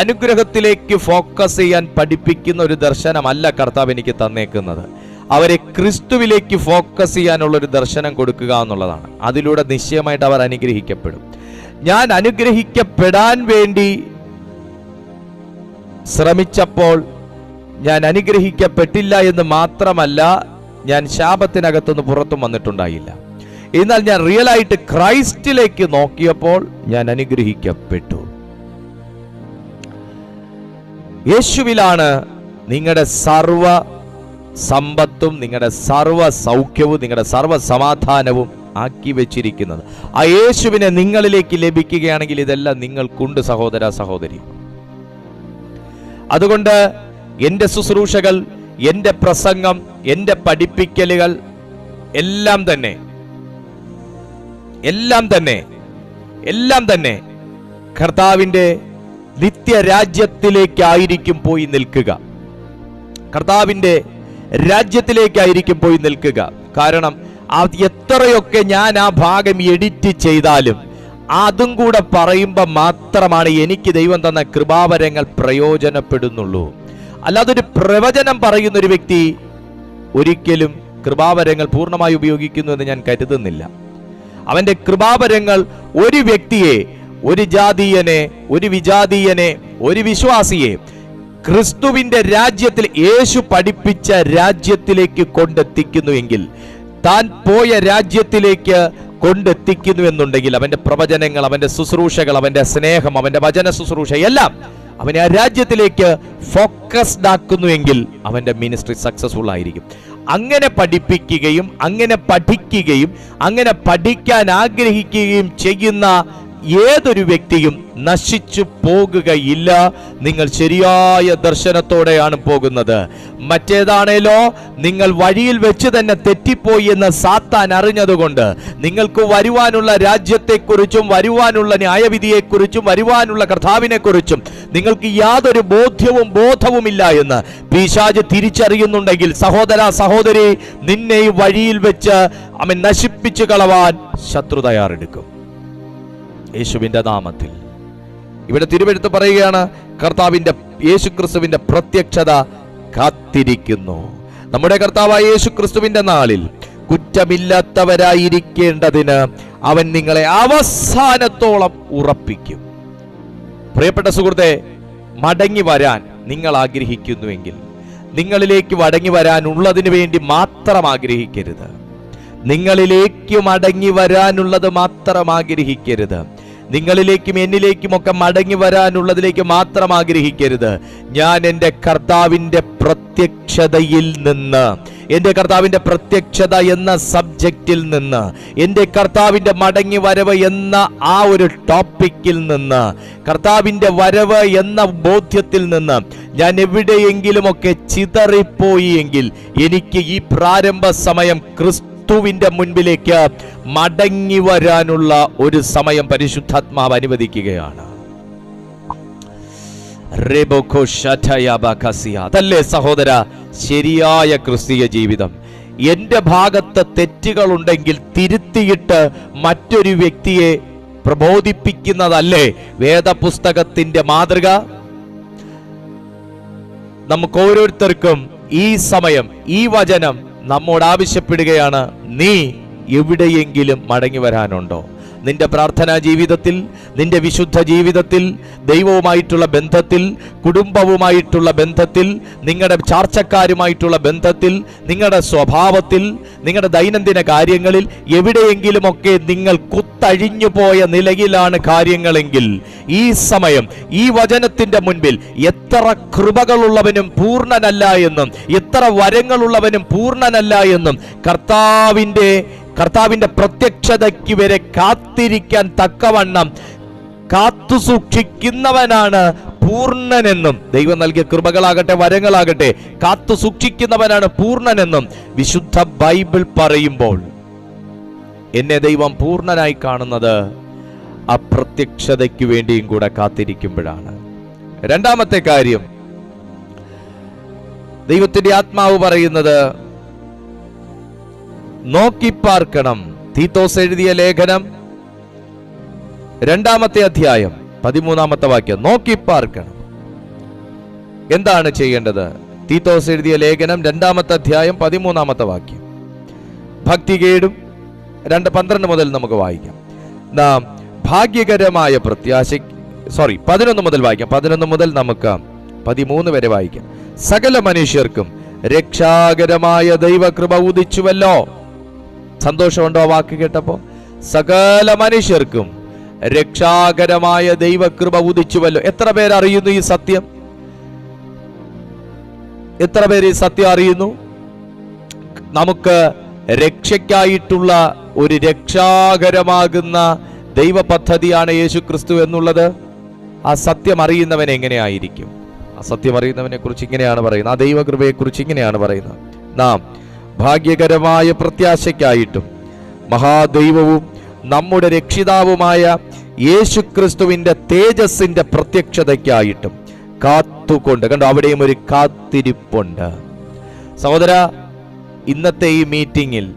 അനുഗ്രഹത്തിലേക്ക് ഫോക്കസ് ചെയ്യാൻ പഠിപ്പിക്കുന്ന ഒരു ദർശനമല്ല കർത്താവ് എനിക്ക് തന്നേക്കുന്നത്. അവരെ ക്രിസ്തുവിലേക്ക് ഫോക്കസ് ചെയ്യാനുള്ള ഒരു ദർശനം കൊടുക്കുക എന്നുള്ളതാണ്. അതിലൂടെ നിശ്ചയമായിട്ട് അവർ അനുഗ്രഹിക്കപ്പെടും. ഞാൻ അനുഗ്രഹിക്കപ്പെടാൻ വേണ്ടി ശ്രമിച്ചപ്പോൾ ഞാൻ അനുഗ്രഹിക്കപ്പെട്ടില്ല എന്ന് മാത്രമല്ല, ഞാൻ ശാപത്തിനകത്തുനിന്ന് പുറത്തും വന്നിട്ടുണ്ടായില്ല. എന്നാൽ ഞാൻ റിയലായിട്ട് ക്രൈസ്റ്റിലേക്ക് നോക്കിയപ്പോൾ ഞാൻ അനുഗ്രഹിക്കപ്പെട്ടു. യേശുവിലാണ് നിങ്ങളുടെ സർവ സമ്പത്തും നിങ്ങളുടെ സർവ സൗഖ്യവും നിങ്ങളുടെ സർവ സമാധാനവും ആക്കി വെച്ചിരിക്കുന്നത്. ആ യേശുവിനെ നിങ്ങളിലേക്ക് ലഭിക്കുകയാണെങ്കിൽ ഇതെല്ലാം നിങ്ങൾക്കുണ്ട് സഹോദര സഹോദരി. അതുകൊണ്ട് എൻ്റെ ശുശ്രൂഷകൾ, എൻ്റെ പ്രസംഗം, എൻ്റെ പഠിപ്പിക്കലുകൾ എല്ലാം തന്നെ കർത്താവിൻ്റെ നിത്യരാജ്യത്തിലേക്കായിരിക്കും പോയി നിൽക്കുക. കർത്താവിൻ്റെ രാജ്യത്തിലേക്കായിരിക്കും പോയി നിൽക്കുക. കാരണം എത്രയൊക്കെ ഞാൻ ആ ഭാഗം എഡിറ്റ് ചെയ്താലും അതും കൂടെ പറയുമ്പോൾ മാത്രമാണ് എനിക്ക് ദൈവം തന്ന കൃപാവരങ്ങൾ പ്രയോജനപ്പെടുന്നുള്ളൂ. അല്ലാതെ ഒരു പ്രവചനം പറയുന്ന ഒരു വ്യക്തി ഒരിക്കലും കൃപാവരങ്ങൾ പൂർണ്ണമായി ഉപയോഗിക്കുന്നു എന്ന് ഞാൻ കരുതുന്നില്ല. അവന്റെ കൃപാവരങ്ങൾ ഒരു വ്യക്തിയെ, ഒരു ജാതീയനെ, ഒരു വിജാതീയനെ, ഒരു വിശ്വാസിയെ ക്രിസ്തുവിന്റെ രാജ്യത്തിൽ, യേശു പഠിപ്പിച്ച രാജ്യത്തിലേക്ക് കൊണ്ടെത്തിക്കുന്നുവെങ്കിൽ, താൻ പോയ രാജ്യത്തിലേക്ക് കൊണ്ടെത്തിക്കുന്നു എന്നുണ്ടെങ്കിൽ അവന്റെ പ്രവചനങ്ങൾ, അവന്റെ ശുശ്രൂഷകൾ, അവന്റെ സ്നേഹം, അവന്റെ വചന ശുശ്രൂഷ എല്ലാം അവനെ ആ രാജ്യത്തിലേക്ക് ഫോക്കസ്ഡ് ആക്കുന്നുവെങ്കിൽ അവന്റെ മിനിസ്ട്രി സക്സസ്ഫുൾ ആയിരിക്കും. അങ്ങനെ പഠിപ്പിക്കുകയും അങ്ങനെ പഠിക്കുകയും അങ്ങനെ പഠിക്കാൻ ആഗ്രഹിക്കുകയും ചെയ്യുന്ന ഏതൊരു വ്യക്തിയും നശിച്ചു പോകുകയില്ല. നിങ്ങൾ ശരിയായ ദർശനത്തോടെയാണ് പോകുന്നത്. മറ്റേതാണേലോ നിങ്ങൾ വഴിയിൽ വെച്ച് തന്നെ തെറ്റിപ്പോയി എന്ന് സാത്താൻ അറിഞ്ഞതുകൊണ്ട് നിങ്ങൾക്ക് വരുവാനുള്ള രാജ്യത്തെക്കുറിച്ചും വരുവാനുള്ള ന്യായവിധിയെക്കുറിച്ചും വരുവാനുള്ള കർത്താവിനെക്കുറിച്ചും നിങ്ങൾക്ക് യാതൊരു ബോധവുമില്ല എന്ന് പിശാച് തിരിച്ചറിയുന്നുണ്ടെങ്കിൽ, സഹോദര സഹോദരി, നിന്നെ ഈ വഴിയിൽ വെച്ച് അവൻ നശിപ്പിച്ചു കളവാൻ ശത്രു തയ്യാറെടുക്കും. യേശുവിന്റെ നാമത്തിൽ ഇവിടെ തിരുവെഴുത്ത് പറയുകയാണ്, കർത്താവിന്റെ യേശുക്രിസ്തുവിന്റെ പ്രത്യക്ഷത കാത്തിരിക്കുന്നു. നമ്മുടെ കർത്താവായ യേശുക്രിസ്തുവിന്റെ നാളിൽ കുറ്റമില്ലാത്തവരായിരിക്കേണ്ടതിന് അവൻ നിങ്ങളെ അവസാനത്തോളം ഉറപ്പിക്കും. പ്രിയപ്പെട്ട സുഹൃത്തെ, മടങ്ങി വരാൻ നിങ്ങൾ ആഗ്രഹിക്കുന്നുവെങ്കിൽ നിങ്ങളിലേക്ക് മടങ്ങി വരാനുള്ളതിന് വേണ്ടി മാത്രം ആഗ്രഹിക്കരുത്. നിങ്ങളിലേക്ക് മടങ്ങി വരാനുള്ളത് മാത്രം ആഗ്രഹിക്കരുത്. നിങ്ങളിലേക്കും എന്നിലേക്കും ഒക്കെ മടങ്ങി വരാനുള്ളതിലേക്ക് മാത്രം ആഗ്രഹിക്കരുത്. ഞാൻ എൻ്റെ കർത്താവിൻ്റെ പ്രത്യക്ഷതയിൽ നിന്ന്, എൻ്റെ കർത്താവിൻ്റെ പ്രത്യക്ഷത എന്ന സബ്ജക്റ്റിൽ നിന്ന്, എൻ്റെ കർത്താവിൻ്റെ മടങ്ങി വരവ് എന്ന ആ ഒരു ടോപ്പിക്കിൽ നിന്ന്, കർത്താവിൻ്റെ വരവ് എന്ന ബോധ്യത്തിൽ നിന്ന് ഞാൻ എവിടെയെങ്കിലുമൊക്കെ ചിതറിപ്പോയി എങ്കിൽ എനിക്ക് ഈ പ്രാരംഭ സമയം ക്രിസ്തുവിന്റെ മുൻപിലേക്ക് മടങ്ങി വരാനുള്ള ഒരു സമയം പരിശുദ്ധാത്മാവ് അനുവദിക്കുകയാണ്. അതല്ലേ സഹോദര ശരിയായ ക്രിസ്തീയ ജീവിതം? എന്റെ ഭാഗത്ത് തെറ്റുകളുണ്ടെങ്കിൽ തിരുത്തിയിട്ട് മറ്റൊരു വ്യക്തിയെ പ്രബോധിപ്പിക്കുന്നതല്ലേ വേദപുസ്തകത്തിന്റെ മാതൃക? നമുക്ക് ഓരോരുത്തർക്കും ഈ സമയം ഈ വചനം നമ്മോട് ആവശ്യപ്പെടുകയാണ്, നീ എവിടെയെങ്കിലും മടങ്ങി വരാനുണ്ടോ? നിന്റെ പ്രാർത്ഥനാ ജീവിതത്തിൽ, നിന്റെ വിശുദ്ധ ജീവിതത്തിൽ, ദൈവവുമായിട്ടുള്ള ബന്ധത്തിൽ, കുടുംബവുമായിട്ടുള്ള ബന്ധത്തിൽ, നിങ്ങളുടെ ചാർച്ചക്കാരുമായിട്ടുള്ള ബന്ധത്തിൽ, നിങ്ങളുടെ സ്വഭാവത്തിൽ, നിങ്ങളുടെ ദൈനംദിന കാര്യങ്ങളിൽ എവിടെയെങ്കിലുമൊക്കെ നിങ്ങൾ കുത്തഴിഞ്ഞു പോയ നിലയിലാണ് കാര്യങ്ങളെങ്കിൽ ഈ സമയം ഈ വചനത്തിന്റെ മുൻപിൽ എത്ര കൃപകളുള്ളവനും പൂർണ്ണനല്ല എന്നും എത്ര വരങ്ങളുള്ളവനും പൂർണ്ണനല്ല എന്നും കർത്താവിന്റെ പ്രത്യക്ഷതയ്ക്ക് വരെ കാത്തിരിക്കാൻ തക്കവണ്ണം കാത്തു സൂക്ഷിക്കുന്നവനാണ് പൂർണ്ണനെന്നും, ദൈവം നൽകിയ കൃപകളാകട്ടെ വരങ്ങളാകട്ടെ കാത്തു സൂക്ഷിക്കുന്നവനാണ് പൂർണ്ണനെന്നും വിശുദ്ധ ബൈബിൾ പറയുമ്പോൾ എന്നെ ദൈവം പൂർണ്ണനായി കാണുന്നത് അപ്രത്യക്ഷതയ്ക്ക് വേണ്ടിയും കൂടെ കാത്തിരിക്കുമ്പോഴാണ്. രണ്ടാമത്തെ കാര്യം, ദൈവത്തിന്റെ ആത്മാവ് പറയുന്നത് നോക്കിപ്പാർക്കണം. തീത്തോസ് എഴുതിയ ലേഖനം 2-ാമത്തെ അധ്യായം 13-ാമത്തെ വാക്യം. നോക്കിപ്പാർക്കണം. എന്താണ് ചെയ്യേണ്ടത്? തീത്തോസ് എഴുതിയ ലേഖനം 2-ാമത്തെ അധ്യായം 13-ാമത്തെ വാക്യം. ഭക്തികേടും 2:12 മുതൽ നമുക്ക് വായിക്കാം. നാം ഭാഗ്യകരമായ പ്രത്യാശ 11 മുതൽ വായിക്കാം. 11 മുതൽ നമുക്ക് 13 വരെ വായിക്കാം. സകല മനുഷ്യർക്കും രക്ഷാകരമായ ദൈവകൃപ ഉദിച്ചുവല്ലോ. സന്തോഷമുണ്ടോ വാക്ക് കേട്ടപ്പോ? സകല മനുഷ്യർക്കും രക്ഷാകരമായ ദൈവകൃപ ഉദിച്ചുവല്ലോ. എത്ര പേരറിയുന്നു ഈ സത്യം? എത്ര പേര് ഈ സത്യം അറിയുന്നു? നമുക്ക് രക്ഷയ്ക്കായിട്ടുള്ള ഒരു രക്ഷാകരമാകുന്ന ദൈവ പദ്ധതിയാണ് യേശു ക്രിസ്തു എന്നുള്ളത്. ആ സത്യം അറിയുന്നവൻ എങ്ങനെയായിരിക്കും? ആ സത്യം അറിയുന്നവനെ കുറിച്ച് ഇങ്ങനെയാണ് പറയുന്നത്, ആ ദൈവകൃപയെ കുറിച്ച് ഇങ്ങനെയാണ് പറയുന്നത്. നാം ഭാഗ്യകരമായ പ്രത്യാശയ്ക്കായിട്ടും മഹാദൈവവും നമ്മുടെ രക്ഷിതാവുമായ യേശു ക്രിസ്തുവിന്റെ തേജസ്സിന്റെ പ്രത്യക്ഷതയ്ക്കായിട്ടും കാത്തുകൊണ്ട്. കണ്ടോ, അവിടെയും ഒരു കാത്തിരിപ്പുണ്ട്. സഹോദര, ഇന്നത്തെ ഈ മീറ്റിംഗിൽ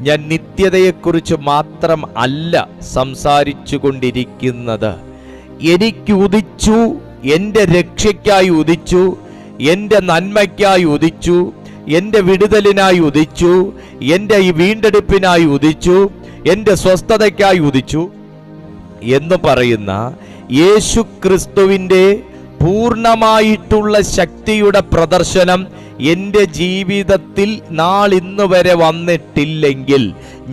ഞാൻ നിത്യതയെക്കുറിച്ച് മാത്രം അല്ല സംസാരിച്ചു കൊണ്ടിരിക്കുന്നത്. എനിക്ക് ഉദിച്ചു, എൻ്റെ രക്ഷയ്ക്കായി ഉദിച്ചു, എൻ്റെ നന്മയ്ക്കായി ഉദിച്ചു, എൻ്റെ വിടുതലിനായി ഉദിച്ചു, എൻ്റെ ഈ വീണ്ടെടുപ്പിനായി ഉദിച്ചു, എൻ്റെ സ്വസ്ഥതയ്ക്കായി ഉദിച്ചു എന്ന് പറയുന്ന യേശു ക്രിസ്തുവിൻ്റെ പൂർണ്ണമായിട്ടുള്ള ശക്തിയുടെ പ്രദർശനം എൻ്റെ ജീവിതത്തിൽ നാളിന്ന് വരെ വന്നിട്ടില്ലെങ്കിൽ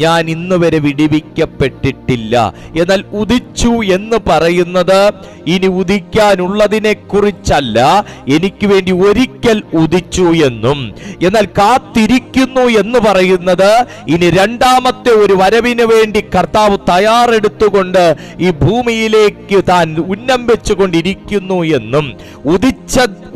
ഞാൻ ഇന്ന് വരെ വിടിവിക്കപ്പെട്ടിട്ടില്ല. എന്നാൽ ഉദിച്ചു എന്ന് പറയുന്നത് ഇനി ഉദിക്കാനുള്ളതിനെ കുറിച്ചല്ല, എനിക്ക് വേണ്ടി ഒരിക്കൽ ഉദിച്ചു എന്നും, എന്നാൽ കാത്തിരിക്കുന്നു എന്ന് പറയുന്നത് ഇനി രണ്ടാമത്തെ ഒരു വരവിന് വേണ്ടി കർത്താവ് തയ്യാറെടുത്തുകൊണ്ട് ഈ ഭൂമിയിലേക്ക് താൻ ഉന്നം വെച്ചുകൊണ്ടിരിക്കുന്നു എന്നും,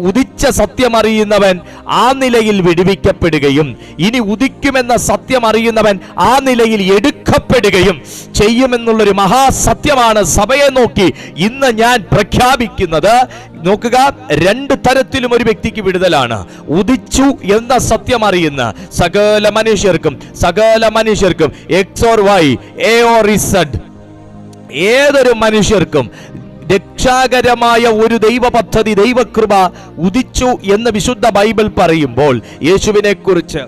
ഉദിച്ച സത്യം അറിയുന്നവൻ ആ നിലയിൽ വിടുവിക്കപ്പെടുകയും ഇനി ഉദിക്കുമെന്ന സത്യം അറിയുന്നവൻ ആ നിലയിൽ എടുക്കപ്പെടുകയും ചെയ്യുമെന്നുള്ളൊരു മഹാസത്യമാണ് സഭയെ നോക്കി ഇന്ന് ഞാൻ പ്രഖ്യാപിക്കുന്നത്. നോക്കുക, രണ്ട് തരത്തിലും ഒരു വ്യക്തിക്ക് വിടുതലാണ്. ഉദിച്ചു എന്ന സത്യം അറിയുന്ന സകല മനുഷ്യർക്കും X or Y, A or Z, ഏതൊരു മനുഷ്യർക്കും രക്ഷാകരമായ ഒരു ദൈവ പദ്ധതി, ദൈവകൃപ ഉദിച്ചു എന്ന് വിശുദ്ധ ബൈബിൾ പറയുമ്പോൾ യേശുവിനെ കുറിച്ച്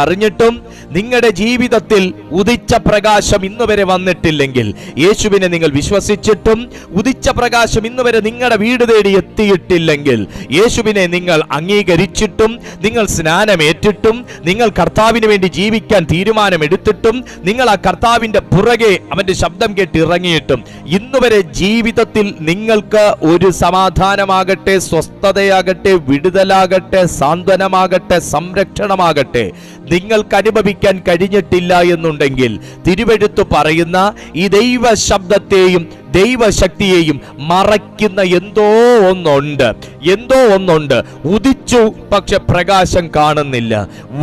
അറിഞ്ഞിട്ടും നിങ്ങളുടെ ജീവിതത്തിൽ ഉദിച്ച പ്രകാശം ഇന്നുവരെ വന്നിട്ടില്ലെങ്കിൽ, യേശുവിനെ നിങ്ങൾ വിശ്വസിച്ചിട്ടും ഉദിച്ച പ്രകാശം ഇന്നുവരെ നിങ്ങളുടെ വീട് തേടി എത്തിയിട്ടില്ലെങ്കിൽ, യേശുവിനെ നിങ്ങൾ അംഗീകരിച്ചിട്ടും നിങ്ങൾ സ്നാനമേറ്റിട്ടും നിങ്ങൾ കർത്താവിന് വേണ്ടി ജീവിക്കാൻ തീരുമാനമെടുത്തിട്ടും നിങ്ങൾ ആ കർത്താവിൻ്റെ പുറകെ അവൻ്റെ ശബ്ദം കേട്ട് ഇറങ്ങിയിട്ടും ഇന്നുവരെ ജീവിതത്തിൽ നിങ്ങൾക്ക് ഒരു സമാധാനമാകട്ടെ, സ്വസ്ഥതയാകട്ടെ, വിടുതലാകട്ടെ, സാന്ത്വനമാകട്ടെ, സംരക്ഷണമാകട്ടെ നിങ്ങൾക്ക് അനുഭവിക്കാൻ കഴിഞ്ഞിട്ടില്ല എന്നുണ്ടെങ്കിൽ, തിരുവെഴുത്ത് പറയുന്ന ഈ ദൈവ ശബ്ദത്തെയും ദൈവശക്തിയെയും മറയ്ക്കുന്ന എന്തോ ഒന്നുണ്ട്. ഉദിച്ചു പക്ഷെ പ്രകാശം കാണുന്നില്ല,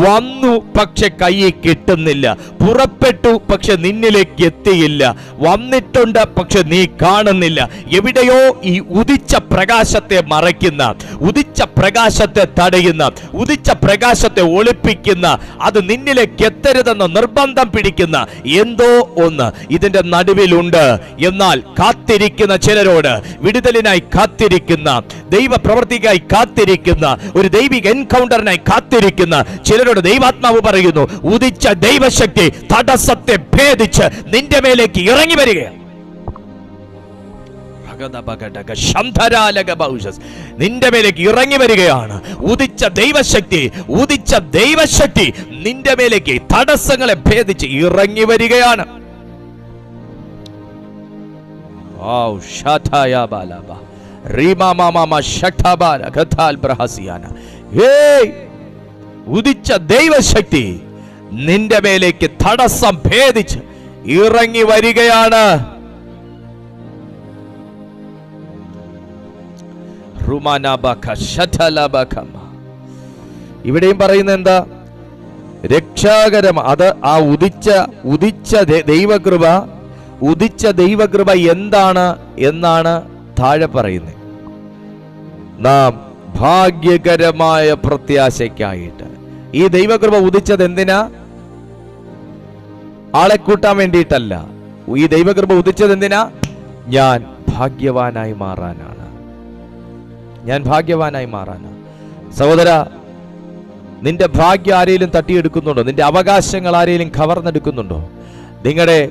വന്നു പക്ഷെ കയ്യിൽ കിട്ടുന്നില്ല, പുറപ്പെട്ടു പക്ഷെ നിന്നിലേക്ക് എത്തിയില്ല, വന്നിട്ടുണ്ട് പക്ഷെ നീ കാണുന്നില്ല. എവിടെയോ ഈ ഉദിച്ച പ്രകാശത്തെ മറയ്ക്കുന്ന, ഉദിച്ച പ്രകാശത്തെ തടയുന്ന, ഉദിച്ച പ്രകാശത്തെ ഒളിപ്പിക്കുന്ന, അത് നിന്നിലേക്ക് എത്തരുതെന്ന് നിർബന്ധം പിടിക്കുന്ന എന്തോ ഒന്ന് ഇതിന്റെ നടുവിലുണ്ട്. എന്നാൽ കാത്തിരിക്കുന്ന ചിലരോട്, വിടുതലിനായി കാത്തിരിക്കുന്ന, ദൈവ പ്രവൃത്തിക്കായി കാത്തിരിക്കുന്ന, ഒരു ദൈവിക എൻകൗണ്ടറിനായി കാത്തിരിക്കുന്ന ചിലരോട് ദൈവാത്മാവ് പറയുന്നു, ഉദിച്ച ദൈവശക്തി തടസ്സത്തെ ഭേദിച്ച് നിന്റെ മേലേക്ക് ഇറങ്ങി വരികയാണ്. നിന്റെ മേലേക്ക് ഇറങ്ങി വരികയാണ്. ഉദിച്ച ദൈവശക്തി നിന്റെ മേലേക്ക് തടസ്സങ്ങളെ ഭേദിച്ച് ഇറങ്ങി വരികയാണ്. ഉദിച്ച ദൈവശക്തി നിന്റെ മേലേക്ക് തടസ്സം ഭേദിച്ച് ഇറങ്ങി വരികയാണ്. ഇവിടെയും പറയുന്ന എന്താ? രക്ഷാകരം. അത് ആ ഉദിച്ച ദൈവകൃപ എന്താണ് എന്നാണ് താഴെ പറയുന്നത്. നാം ഭാഗ്യകരമായ പ്രത്യാശയ്ക്കായിട്ട്. ഈ ദൈവകൃപ ഉദിച്ചത് എന്തിനാ? ആളെ കൂട്ടാൻ വേണ്ടിയിട്ടല്ല. ഈ ദൈവകൃപ ഉദിച്ചത് എന്തിനാ? ഞാൻ ഭാഗ്യവാനായി മാറാനാണ്. സഹോദര, നിന്റെ ഭാഗ്യം ആരെങ്കിലും തട്ടിയെടുക്കുന്നുണ്ടോ? നിന്റെ അവകാശങ്ങൾ ആരെങ്കിലും കവർന്നെടുക്കുന്നുണ്ടോ? നിങ്ങളുടെ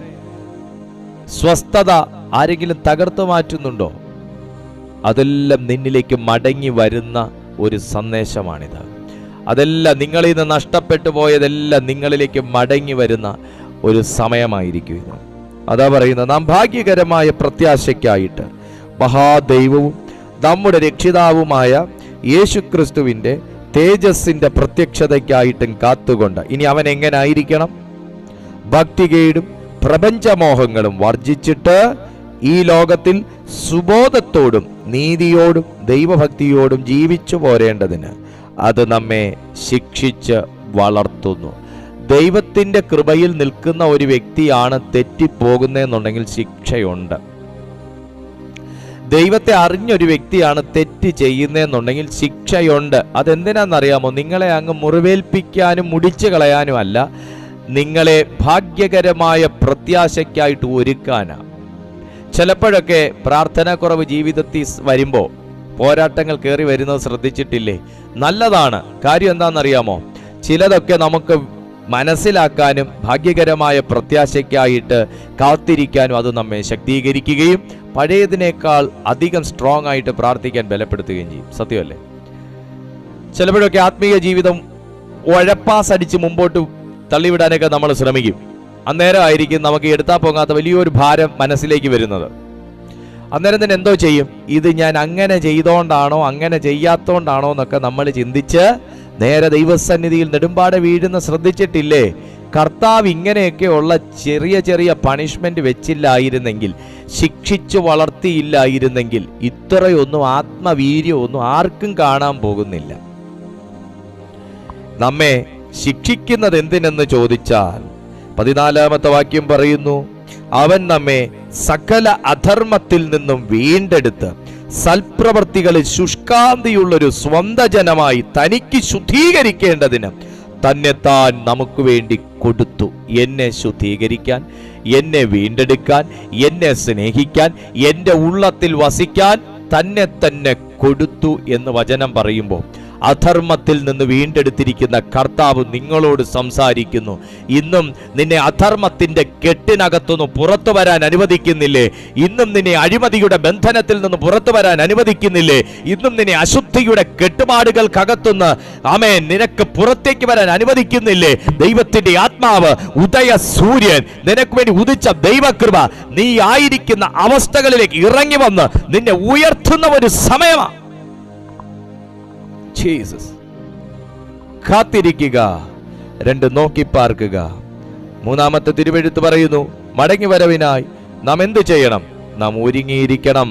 സ്വസ്ഥത ആരെങ്കിലും തകർത്തു മാറ്റുന്നുണ്ടോ? അതെല്ലാം നിന്നിലേക്ക് മടങ്ങി വരുന്ന ഒരു സന്ദേശമാണിത്. അതെല്ലാം നിങ്ങളിൽ നിന്ന് നഷ്ടപ്പെട്ടു പോയതെല്ലാം നിങ്ങളിലേക്ക് മടങ്ങി വരുന്ന ഒരു സമയമായിരിക്കും ഇത്. അതാ പറയുന്നത്, നാം ഭാഗ്യകരമായ പ്രത്യാശയ്ക്കായിട്ട് മഹാദൈവവും നമ്മുടെ രക്ഷിതാവുമായ യേശുക്രിസ്തുവിന്റെ തേജസ്സിന്റെ പ്രത്യക്ഷതയ്ക്കായിട്ടും കാത്തുകൊണ്ട്. ഇനി അവൻ എങ്ങനെ ആയിരിക്കണം? ഭക്തികേടും പ്രപഞ്ചമോഹങ്ങളും വർജിച്ചിട്ട് ഈ ലോകത്തിൽ സുബോധത്തോടും നീതിയോടും ദൈവഭക്തിയോടും ജീവിച്ചു പോരേണ്ടതിന് അത് നമ്മെ ശിക്ഷിച്ച് വളർത്തുന്നു. ദൈവത്തിന്റെ കൃപയിൽ നിൽക്കുന്ന ഒരു വ്യക്തിയാണ് തെറ്റിപ്പോകുന്നതെന്നുണ്ടെങ്കിൽ ശിക്ഷയുണ്ട്. ദൈവത്തെ അറിഞ്ഞൊരു വ്യക്തിയാണ് തെറ്റ് ചെയ്യുന്നതെന്നുണ്ടെങ്കിൽ ശിക്ഷയുണ്ട്. അതെന്തിനാണെന്നറിയാമോ? നിങ്ങളെ അങ്ങ് മുറിവേൽപ്പിക്കാനും മുടിച്ചു കളയാനും അല്ല, നിങ്ങളെ ഭാഗ്യകരമായ പ്രത്യാശയ്ക്കായിട്ട് ഒരുക്കാനാണ്. ചിലപ്പോഴൊക്കെ പ്രാർത്ഥനാക്കുറവ് ജീവിതത്തിൽ വരുമ്പോൾ പോരാട്ടങ്ങൾ കയറി വരുന്നത് ശ്രദ്ധിച്ചിട്ടില്ലേ? നല്ലതാണ്. കാര്യം എന്താണെന്നറിയാമോ? ചിലതൊക്കെ നമുക്ക് മനസ്സിലാക്കാനും ഭാഗ്യകരമായ പ്രത്യാശയ്ക്കായിട്ട് കാത്തിരിക്കാനും അത് നമ്മെ ശക്തീകരിക്കുകയും പഴയതിനേക്കാൾ അധികം സ്ട്രോങ് ആയിട്ട് പ്രാർത്ഥിക്കാൻ ബലപ്പെടുത്തുകയും ചെയ്യും. സത്യമല്ലേ? ചിലപ്പോഴൊക്കെ ആത്മീയ ജീവിതം ഉഴപ്പാസ് അടിച്ച് മുമ്പോട്ട് തള്ളിവിടാനൊക്കെ നമ്മൾ ശ്രമിക്കും. അന്നേരം ആയിരിക്കും നമുക്ക് എടുത്താൽ പോകാത്ത വലിയൊരു ഭാരം മനസ്സിലേക്ക് വരുന്നത്. അന്നേരം തന്നെ എന്തോ ചെയ്യും? ഇത് ഞാൻ അങ്ങനെ ചെയ്തോണ്ടാണോ അങ്ങനെ ചെയ്യാത്തോണ്ടാണോ എന്നൊക്കെ നമ്മൾ ചിന്തിച്ച് നേരെ ദൈവസന്നിധിയിൽ നെടുമ്പാടെ വീഴുന്ന ശ്രദ്ധിച്ചിട്ടില്ലേ? കർത്താവ് ഇങ്ങനെയൊക്കെയുള്ള ചെറിയ ചെറിയ പണിഷ്മെന്റ് വെച്ചില്ലായിരുന്നെങ്കിൽ, ശിക്ഷിച്ചു വളർത്തിയില്ലായിരുന്നെങ്കിൽ ഇത്രയൊന്നും ആത്മവീര്യമൊന്നും ആർക്കും കാണാൻ പോകുന്നില്ല. നമ്മെ ശിക്ഷിക്കുന്നത് എന്തിനെന്ന് ചോദിച്ചാൽ 14-ാമത്തെ വാക്യം പറയുന്നു, അവൻ നമ്മെ സകല അധർമ്മത്തിൽ നിന്നും വീണ്ടെടുത്ത് സൽപ്രവർത്തികളിൽ ശുഷ്കാന്തിയുള്ളൊരു സ്വന്തം ജനമായി തനിക്ക് ശുദ്ധീകരിക്കേണ്ടതിന് തന്നെത്താൻ നമുക്ക് വേണ്ടി കൊടുത്തു. എന്നെ ശുദ്ധീകരിക്കാൻ, എന്നെ വീണ്ടെടുക്കാൻ, എന്നെ സ്നേഹിക്കാൻ, എൻ്റെ ഉള്ളത്തിൽ വസിക്കാൻ തന്നെ തന്നെ കൊടുത്തു എന്ന് വചനം പറയുമ്പോൾ അധർമ്മത്തിൽ നിന്ന് വീണ്ടെടുത്തിരിക്കുന്ന കർത്താവ് നിങ്ങളോട് സംസാരിക്കുന്നു. ഇന്നും നിന്നെ അധർമ്മത്തിന്റെ കെട്ടിനകത്തുനിന്ന് പുറത്തു വരാൻ അനുവദിക്കുന്നില്ലേ? ഇന്നും നിന്നെ അഴിമതിയുടെ ബന്ധനത്തിൽ നിന്ന് പുറത്തു വരാൻ അനുവദിക്കുന്നില്ലേ? ഇന്നും നിന്നെ അശുദ്ധിയുടെ കെട്ടുപാടുകൾക്കകത്തുനിന്ന് ആമേൻ നിനക്ക് പുറത്തേക്ക് വരാൻ അനുവദിക്കുന്നില്ലേ? ദൈവത്തിന്റെ ആത്മാവ്, ഉദയ സൂര്യൻ, നിനക്ക് വേണ്ടി ഉദിച്ച ദൈവകൃപ നീ ആയിരിക്കുന്ന അവസ്ഥകളിലേക്ക് ഇറങ്ങി വന്ന് നിന്നെ ഉയർത്തുന്ന ഒരു സമയമാണ്. ജീസസ്. കാത്തിരിക്കുക, 2 നോക്കി പാർക്കുക. 3-ാമത്തെ തിരുവെഴുത്ത് പറയുന്നു, മടങ്ങി വരവിനായി നാം എന്ത് ചെയ്യണം? നാം ഒരുങ്ങിയിരിക്കണം.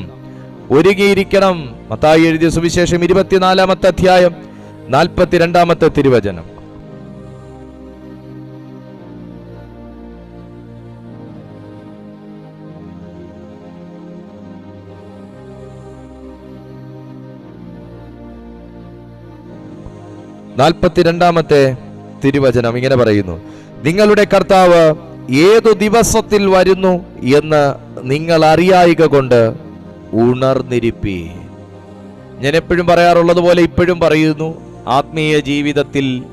മത്തായി എഴുതിയ സുവിശേഷം 24-ാമത്തെ അധ്യായം 42-ാമത്തെ തിരുവചനം. ാമത്തെ തിരുവചനം ഇങ്ങനെ പറയുന്നു, നിങ്ങളുടെ കർത്താവ് ഏതു ദിവസത്തിൽ വരുന്നു എന്ന് നിങ്ങൾ അറിയായിക കൊണ്ട് ഉണർന്നിരിപ്പി. ഞാൻ എപ്പോഴും പറയാറുള്ളത് പോലെ ഇപ്പോഴും പറയുന്നു, ആത്മീയ ജീവിതത്തിൽ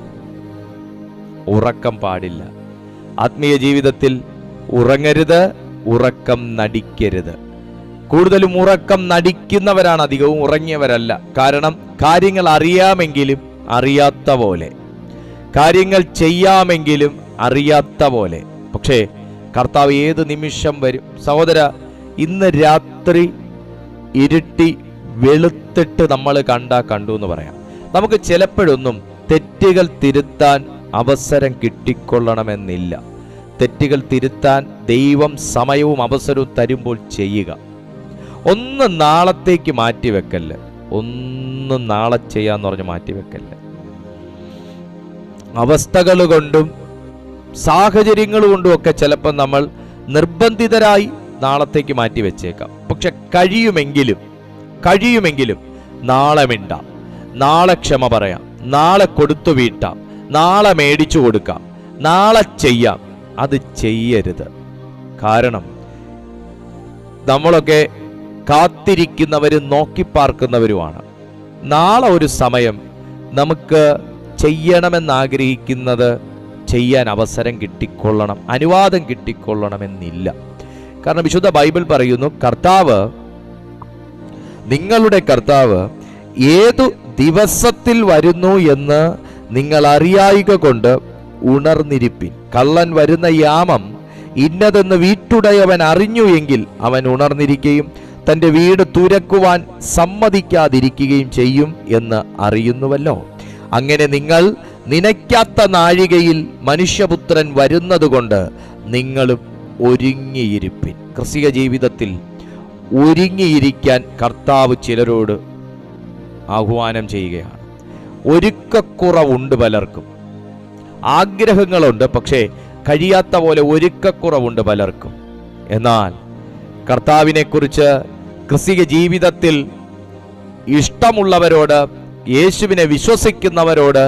ഉറക്കം പാടില്ല. ആത്മീയ ജീവിതത്തിൽ ഉറങ്ങരുത്, ഉറക്കം നടിക്കരുത്. കൂടുതലും ഉറക്കം നടിക്കുന്നവരാണ് അധികവും, ഉറങ്ങിയവരല്ല. കാരണം കാര്യങ്ങൾ അറിയാമെങ്കിലും അറിയാത്ത പോലെ, കാര്യങ്ങൾ ചെയ്യാമെങ്കിലും അറിയാത്ത പോലെ. പക്ഷേ കർത്താവ് ഏത് നിമിഷം വരും? സഹോദര, ഇന്ന് രാത്രി ഇരുട്ടി വെളുത്തിട്ട് നമ്മൾ കണ്ടു എന്ന് പറയാം. നമുക്ക് ചിലപ്പോഴൊന്നും തെറ്റുകൾ തിരുത്താൻ അവസരം കിട്ടിക്കൊള്ളണമെന്നില്ല. തെറ്റുകൾ തിരുത്താൻ ദൈവം സമയവും അവസരവും തരുമ്പോൾ ചെയ്യുക. ഒന്ന് നാളത്തേക്ക് മാറ്റിവെക്കല്ല, ഒന്നും നാളെ ചെയ്യാന്ന് പറഞ്ഞ് മാറ്റിവെക്കല്ല. അവസ്ഥകൾ കൊണ്ടും സാഹചര്യങ്ങൾ കൊണ്ടും ഒക്കെ ചിലപ്പോൾ നമ്മൾ നിർബന്ധിതരായി നാളത്തേക്ക് മാറ്റിവെച്ചേക്കാം. പക്ഷെ കഴിയുമെങ്കിലും നാളെ മിണ്ടാം, നാളെ ക്ഷമ പറയാം, നാളെ കൊടുത്തു വീട്ടാം, നാളെ മേടിച്ചു കൊടുക്കാം, നാളെ ചെയ്യാം. അത് ചെയ്യരുത്. കാരണം നമ്മളൊക്കെ കാത്തിരിക്കുന്നവരും നോക്കിപ്പാർക്കുന്നവരുമാണ്. നാളെ ഒരു സമയം നമുക്ക് ചെയ്യണമെന്നാഗ്രഹിക്കുന്നത് ചെയ്യാൻ അവസരം കിട്ടിക്കൊള്ളണം, അനുവാദം കിട്ടിക്കൊള്ളണമെന്നില്ല. കാരണം വിശുദ്ധ ബൈബിൾ പറയുന്നു, നിങ്ങളുടെ കർത്താവ് ഏതു ദിവസത്തിൽ വരുന്നു എന്ന് നിങ്ങൾ അറിയായിക കൊണ്ട് ഉണർന്നിരിപ്പിൻ. കള്ളൻ വരുന്ന യാമം ഇന്നതെന്ന് വീട്ടുടയവൻ അറിഞ്ഞു എങ്കിൽ അവൻ ഉണർന്നിരിക്കുകയും തൻ്റെ വീട് തുരക്കുവാൻ സമ്മതിക്കാതിരിക്കുകയും ചെയ്യും എന്ന് അറിയുന്നുവല്ലോ. അങ്ങനെ നിങ്ങൾ നനയ്ക്കാത്ത നാഴികയിൽ മനുഷ്യപുത്രൻ വരുന്നതുകൊണ്ട് നിങ്ങളും ഒരുങ്ങിയിരിപ്പിൻ. ക്രിസ്തീയ ജീവിതത്തിൽ ഒരുങ്ങിയിരിക്കാൻ കർത്താവ് ചിലരോട് ആഹ്വാനം ചെയ്യുകയാണ്. ഒരുക്കക്കുറവുണ്ട് പലർക്കും, ആഗ്രഹങ്ങളുണ്ട്, പക്ഷേ കഴിയാത്ത പോലെ ഒരുക്കക്കുറവുണ്ട് പലർക്കും. എന്നാൽ കർത്താവിനെക്കുറിച്ച് ക്രിസ്തീയ ജീവിതത്തിൽ ഇഷ്ടമുള്ളവരോട്, യേശുവിനെ വിശ്വസിക്കുന്നവരോട്,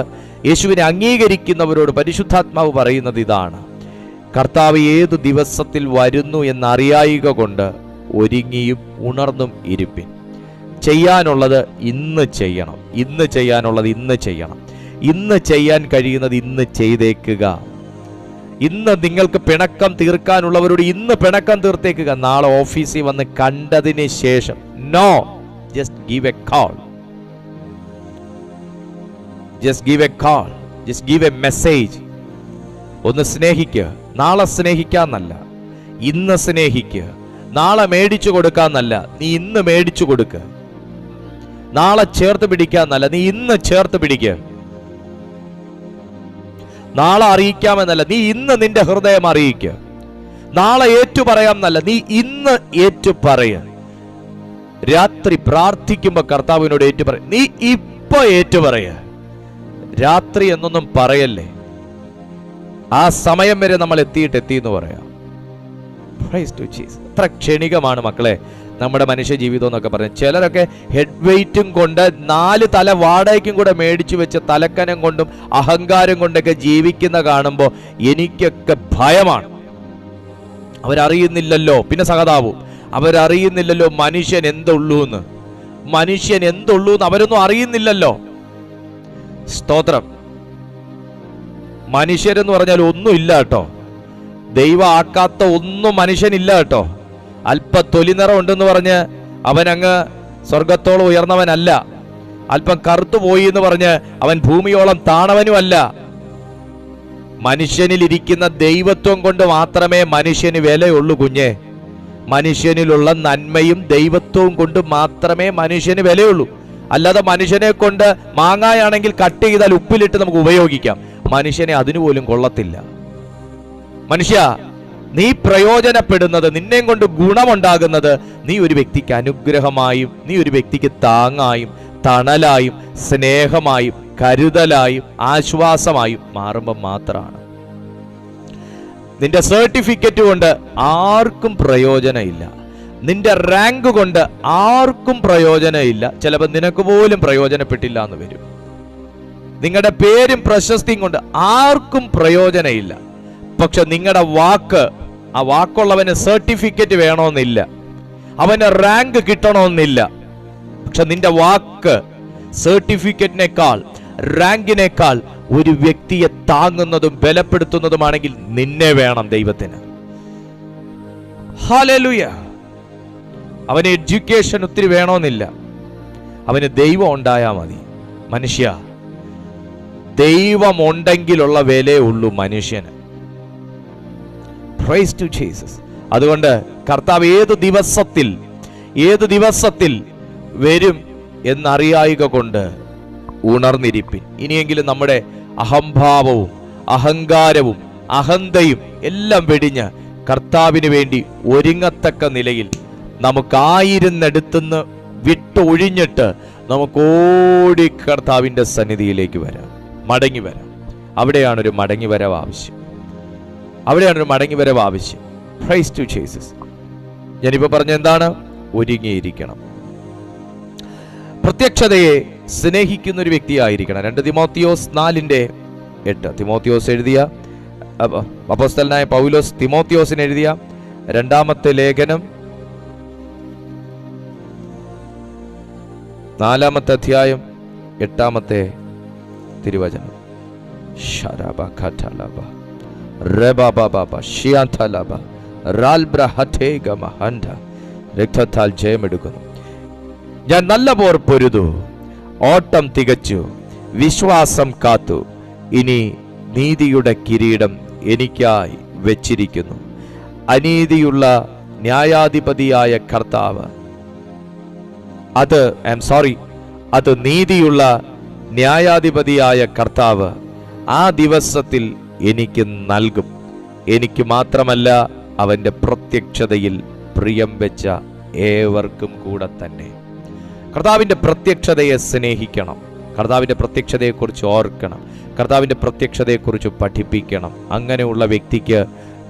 യേശുവിനെ അംഗീകരിക്കുന്നവരോട് പരിശുദ്ധാത്മാവ് പറയുന്നത് ഇതാണ്: കർത്താവ് ഏതു ദിവസത്തിൽ വരുന്നു എന്നറിയായിക കൊണ്ട് ഒരുങ്ങിയും ഉണർന്നും ഇരിപ്പിൻ. ചെയ്യാനുള്ളത് ഇന്ന് ചെയ്യണം, ഇന്ന് ചെയ്യാനുള്ളത് ഇന്ന് ചെയ്യണം, ഇന്ന് ചെയ്യാൻ കഴിയുന്നത് ഇന്ന് ചെയ്തേക്കുക. ഇന്ന് നിങ്ങൾക്ക് പിണക്കം തീർക്കാനുള്ളവരോട് ഇന്ന് പിണക്കം തീർത്തേക്കുക. നാളെ ഓഫീസിൽ വന്ന് കണ്ടതിന് ശേഷം no, just give a call, just give a call, just give a message. ഒന്ന് സ്നേഹിക്കുക. നാളെ സ്നേഹിക്കാന്നല്ല, ഇന്ന് സ്നേഹിക്കുക. നാളെ മേടിച്ചു കൊടുക്കാന്നല്ല, നീ ഇന്ന് മേടിച്ചു കൊടുക്കുക. നാളെ ചേർത്ത് പിടിക്കാന്നല്ല, നീ ഇന്ന് ചേർത്ത് പിടിക്കുക. നാളെ അറിയിക്കാമെന്നല്ല, നീ ഇന്ന് നിന്റെ ഹൃദയം അറിയിക്കുക. നാളെ ഏറ്റു പറയാമെന്നല്ല, നീ ഇന്ന് ഏറ്റു പറയ. രാത്രി പ്രാർത്ഥിക്കുമ്പോ കർത്താവിനോട് ഏറ്റു പറയ, നീ ഇപ്പൊ ഏറ്റു പറയ. രാത്രി എന്നൊന്നും പറയല്ലേ. ആ സമയം വരെ നമ്മൾ എത്തിയെന്ന് പറയാം. എത്ര ക്ഷണികമാണ് മക്കളെ നമ്മുടെ മനുഷ്യ ജീവിതം എന്നൊക്കെ പറഞ്ഞു. ചിലരൊക്കെ ഹെഡ് വെയിറ്റും കൊണ്ട് 4 തല വാടകയ്ക്കും കൂടെ മേടിച്ചു വെച്ച് തലക്കനം കൊണ്ടും അഹങ്കാരം കൊണ്ടൊക്കെ ജീവിക്കുന്ന കാണുമ്പോൾ എനിക്കൊക്കെ ഭയമാണ്. അവരറിയുന്നില്ലല്ലോ, പിന്നെ സഹതാവും, അവരറിയുന്നില്ലല്ലോ മനുഷ്യൻ എന്തുള്ളൂ എന്ന് അവരൊന്നും അറിയുന്നില്ലല്ലോ. സ്തോത്രം. മനുഷ്യരെന്ന് പറഞ്ഞാൽ ഒന്നുമില്ല കേട്ടോ. ദൈവം ആക്കാത്ത ഒന്നും മനുഷ്യനില്ല കേട്ടോ. അല്പ തൊലിനിറം ഉണ്ടെന്ന് പറഞ്ഞ് അവനങ്ങ് സ്വർഗത്തോളം ഉയർന്നവനല്ല. അല്പം കറുത്തു പോയി എന്ന് പറഞ്ഞ് അവൻ ഭൂമിയോളം താണവനുമല്ല. മനുഷ്യനിലിരിക്കുന്ന ദൈവത്വം കൊണ്ട് മാത്രമേ മനുഷ്യന് വിലയുള്ളൂ കുഞ്ഞെ. മനുഷ്യനിലുള്ള നന്മയും ദൈവത്വവും കൊണ്ട് മാത്രമേ മനുഷ്യന് വിലയുള്ളൂ. അല്ലാതെ മനുഷ്യനെ കൊണ്ട് മാങ്ങായാണെങ്കിൽ കട്ട് ചെയ്താൽ ഉപ്പിലിട്ട് നമുക്ക് ഉപയോഗിക്കാം. മനുഷ്യനെ അതിനുപോലും കൊള്ളത്തില്ല. മനുഷ്യ, നീ പ്രയോജനപ്പെടുന്നത്, നിന്നെയും കൊണ്ട് ഗുണമുണ്ടാകുന്നത് നീ ഒരു വ്യക്തിക്ക് അനുഗ്രഹമായും, നീ ഒരു വ്യക്തിക്ക് താങ്ങായും തണലായും സ്നേഹമായും കരുതലായും ആശ്വാസമായും മാറുമ്പോൾ മാത്രമാണ്. നിന്റെ സർട്ടിഫിക്കറ്റ് കൊണ്ട് ആർക്കും പ്രയോജനമില്ല. നിന്റെ റാങ്ക് കൊണ്ട് ആർക്കും പ്രയോജനമില്ല. ചിലപ്പോൾ നിനക്ക് പോലും പ്രയോജനപ്പെട്ടില്ല എന്ന് വരും. നിങ്ങളുടെ പേരും പ്രശസ്തിയും കൊണ്ട് ആർക്കും പ്രയോജനമില്ല. പക്ഷെ നിങ്ങളുടെ വാക്ക്, ആ വാക്കുള്ളവന് സർട്ടിഫിക്കറ്റ് വേണമെന്നില്ല, അവന് റാങ്ക് കിട്ടണമെന്നില്ല. പക്ഷെ നിന്റെ വാക്ക് സർട്ടിഫിക്കറ്റിനേക്കാൾ റാങ്കിനേക്കാൾ ഒരു വ്യക്തിയെ താങ്ങുന്നതും ബലപ്പെടുത്തുന്നതുമാണെങ്കിൽ നിന്നെ വേണം ദൈവത്തിന്. ഹല്ലേലൂയ. അവന് എഡ്യൂക്കേഷൻ ഒത്തിരി വേണമെന്നില്ല, അവന് ദൈവം ഉണ്ടായാൽ മതി. മനുഷ്യ, ദൈവം ഉണ്ടെങ്കിലുള്ള വിലയേ ഉള്ളൂ മനുഷ്യന്. Praise to Jesus. അതുകൊണ്ട് കർത്താവ് ഏത് ദിവസത്തിൽ വരും എന്നറിയായിക കൊണ്ട് ഉണർന്നിരിപ്പിൻ. ഇനിയെങ്കിലും നമ്മുടെ അഹംഭാവവും അഹങ്കാരവും അഹന്തയും എല്ലാം വെടിഞ്ഞ് കർത്താവിന് വേണ്ടി ഒരുങ്ങത്തക്ക നിലയിൽ നമുക്ക് ആയിരുന്നിടത്തുനിന്ന് വിട്ടൊഴിഞ്ഞിട്ട് നമുക്ക് ഓടി കർത്താവിൻ്റെ സന്നിധിയിലേക്ക് വരാം, മടങ്ങി വരാം. അവിടെയാണൊരു മടങ്ങി വരവ് ആവശ്യം. Praise to Jesus. ഞാനിപ്പോൾ പറഞ്ഞ എന്താണ്? ഒരുങ്ങിയിരിക്കണം. പ്രത്യക്ഷതയെ സ്നേഹിക്കുന്ന ഒരു വ്യക്തിയായിരിക്കണം. 2 തിമോത്തിയോസ് 4:8 തിമോത്തിയോസ് എഴുതിയ അപ്പോസ്തലനായ പൗലോസ് തിമോത്തിയോസിന് എഴുതിയ 2-ാമത്തെ ലേഖനം 4-ാമത്തെ അധ്യായം 8-ാമത്തെ തിരുവചനം. രക്തത്താൽ ജയമെടുക്കുന്നു. ഞാൻ നല്ല പോർ പൊരുതു, ഓട്ടം തികച്ചു, വിശ്വാസം കാത്തു. ഇനി നീതിയുടെ കിരീടം എനിക്കായി വെച്ചിരിക്കുന്നു. അനീതിയുള്ള ന്യായാധിപതിയായ കർത്താവ്, അത് നീതിയുള്ള ന്യായാധിപതിയായ കർത്താവ് ആ ദിവസത്തിൽ എനിക്ക് നൽകും. എനിക്ക് മാത്രമല്ല, അവൻ്റെ പ്രത്യക്ഷതയിൽ പ്രിയം വെച്ച ഏവർക്കും കൂടെ തന്നെ. കർത്താവിൻ്റെ പ്രത്യക്ഷതയെ സ്നേഹിക്കണം, കർത്താവിൻ്റെ പ്രത്യക്ഷതയെക്കുറിച്ച് ഓർക്കണം, കർത്താവിൻ്റെ പ്രത്യക്ഷതയെക്കുറിച്ച് പഠിപ്പിക്കണം. അങ്ങനെയുള്ള വ്യക്തിക്ക്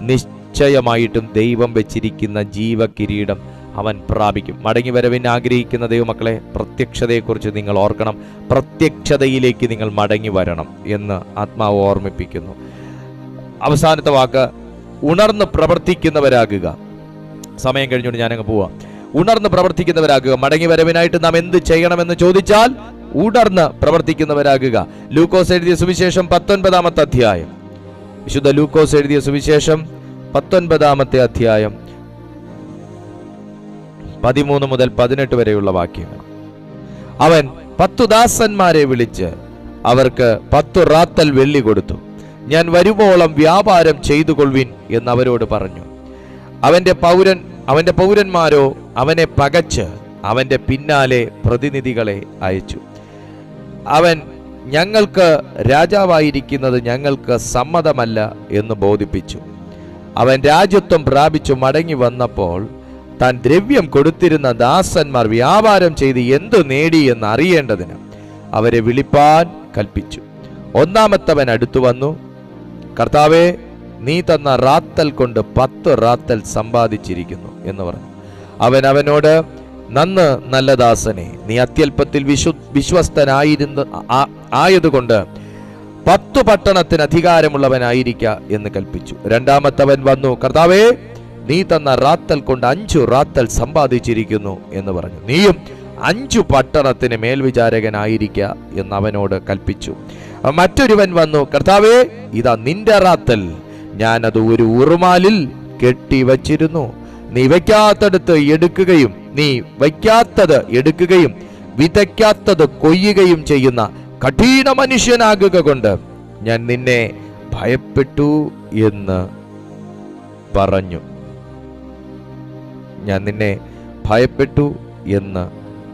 നിശ്ചയമായിട്ടും ദൈവം വെച്ചിരിക്കുന്ന ജീവകിരീടം അവൻ പ്രാപിക്കും. മടങ്ങി വരവിന് ആഗ്രഹിക്കുന്ന ദൈവമക്കളെ, പ്രത്യക്ഷതയെക്കുറിച്ച് നിങ്ങൾ ഓർക്കണം. പ്രത്യക്ഷതയിലേക്ക് നിങ്ങൾ മടങ്ങി വരണം എന്ന് ആത്മാവ് ഓർമ്മിപ്പിക്കുന്നു. അവസാനത്തെ വാക്ക്, ഉണർന്ന് പ്രവർത്തിക്കുന്നവരാകുക. സമയം കഴിഞ്ഞുകൊണ്ട് ഞാനങ്ങ് പോവാം. ഉണർന്ന് പ്രവർത്തിക്കുന്നവരാകുക. മടങ്ങി വരവിനായിട്ട് നാം എന്ത് ചെയ്യണമെന്ന് ചോദിച്ചാൽ ഉണർന്ന് പ്രവർത്തിക്കുന്നവരാകുക. ലൂക്കോസ് എഴുതിയ സുവിശേഷം 19-ാമത്തെ അധ്യായം, വിശുദ്ധ ലൂക്കോസ് എഴുതിയ സുവിശേഷം 19-ാമത്തെ അധ്യായം 13 മുതൽ 18 വരെയുള്ള വാക്യങ്ങൾ. അവൻ 10 ദാസന്മാരെ വിളിച്ച് അവർക്ക് 10 റാത്തൽ വെള്ളി കൊടുത്തു. ഞാൻ വരുവോളം വ്യാപാരം ചെയ്തുകൊള്ളുവിൻ എന്ന് അവരോട് പറഞ്ഞു. അവന്റെ പൗരന്മാരോ അവനെ പകച്ച് അവന്റെ പിന്നാലെ പ്രതിനിധികളെ അയച്ചു. അവൻ ഞങ്ങൾക്ക് രാജാവായിരിക്കുന്നത് ഞങ്ങൾക്ക് സമ്മതമല്ല എന്ന് ബോധിപ്പിച്ചു. അവൻ രാജ്യത്വം പ്രാപിച്ചു മടങ്ങി വന്നപ്പോൾ താൻ ദ്രവ്യം കൊടുത്തിരുന്ന ദാസന്മാർ വ്യാപാരം ചെയ്ത് എന്തു നേടി എന്ന് അറിയേണ്ടതിന് അവരെ വിളിപ്പാൻ കൽപ്പിച്ചു. 1-ാമത്തവൻ അടുത്തു വന്നു, കർത്താവേ, നീ തന്ന റാത്തൽ കൊണ്ട് 10 റാത്തൽ സമ്പാദിച്ചിരിക്കുന്നു എന്ന് പറഞ്ഞു. അവൻ അവനോട്, നന്ന് നല്ല ദാസനെ, നീ അത്യല്പത്തിൽ ആയതുകൊണ്ട് 10 പട്ടണത്തിന് അധികാരമുള്ളവനായിരിക്ക എന്ന് കൽപ്പിച്ചു. 2-ാമത്തവൻ വന്നു, കർത്താവേ, നീ തന്ന റാത്തൽ കൊണ്ട് 5 റാത്തൽ സമ്പാദിച്ചിരിക്കുന്നു എന്ന് പറഞ്ഞു. നീയും 5 പട്ടണത്തിന് മേൽവിചാരകനായിരിക്ക എന്ന് അവനോട് കൽപ്പിച്ചു. മറ്റൊരുവൻ വന്നു, കർത്താവേ, ഇതാ നിന്റെ റാത്തൽ, ഞാനത് ഒരു ഉറുമാലിൽ കെട്ടിവച്ചിരുന്നു. നീ വയ്ക്കാത്തത് എടുക്കുകയും വിതയ്ക്കാത്തത് കൊയ്യുകയും ചെയ്യുന്ന കഠിന മനുഷ്യനാകുക കൊണ്ട് ഞാൻ നിന്നെ ഭയപ്പെട്ടു എന്ന്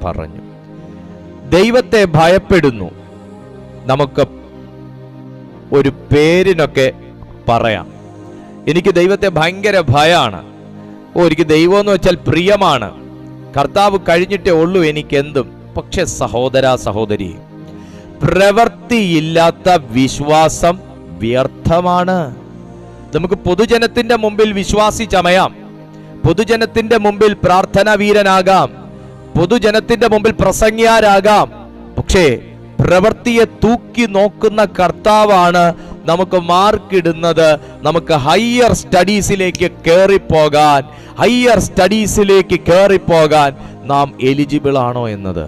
പറഞ്ഞു. ദൈവത്തെ ഭയപ്പെടുന്നു. നമുക്ക് ഒരു പേരിനൊക്കെ പറയാം, എനിക്ക് ദൈവത്തെ ഭയങ്കര ഭയമാണ്, എനിക്ക് ദൈവം എന്ന് വെച്ചാൽ പ്രിയമാണ്, കർത്താവ് കഴിഞ്ഞിട്ടേ ഉള്ളൂ എനിക്കെന്തും. പക്ഷെ സഹോദര സഹോദരി, പ്രവൃത്തിയില്ലാത്ത വിശ്വാസം വ്യർത്ഥമാണ്. നമുക്ക് പൊതുജനത്തിന്റെ മുമ്പിൽ വിശ്വാസി ചമയാം, പൊതുജനത്തിന്റെ മുമ്പിൽ പ്രാർത്ഥനാ വീരനാകാം, പൊതുജനത്തിന്റെ മുമ്പിൽ പ്രസംഗിയാരാകാം. പക്ഷേ പ്രവൃത്തിയെ തൂക്കി നോക്കുന്ന കർത്താവാണ് നമുക്ക് മാർക്കിടുന്നത്. നമുക്ക് ഹയർ സ്റ്റഡീസിലേക്ക് കയറിപ്പോകാൻ നാം എലിജിബിൾ ആണോ എന്നത്.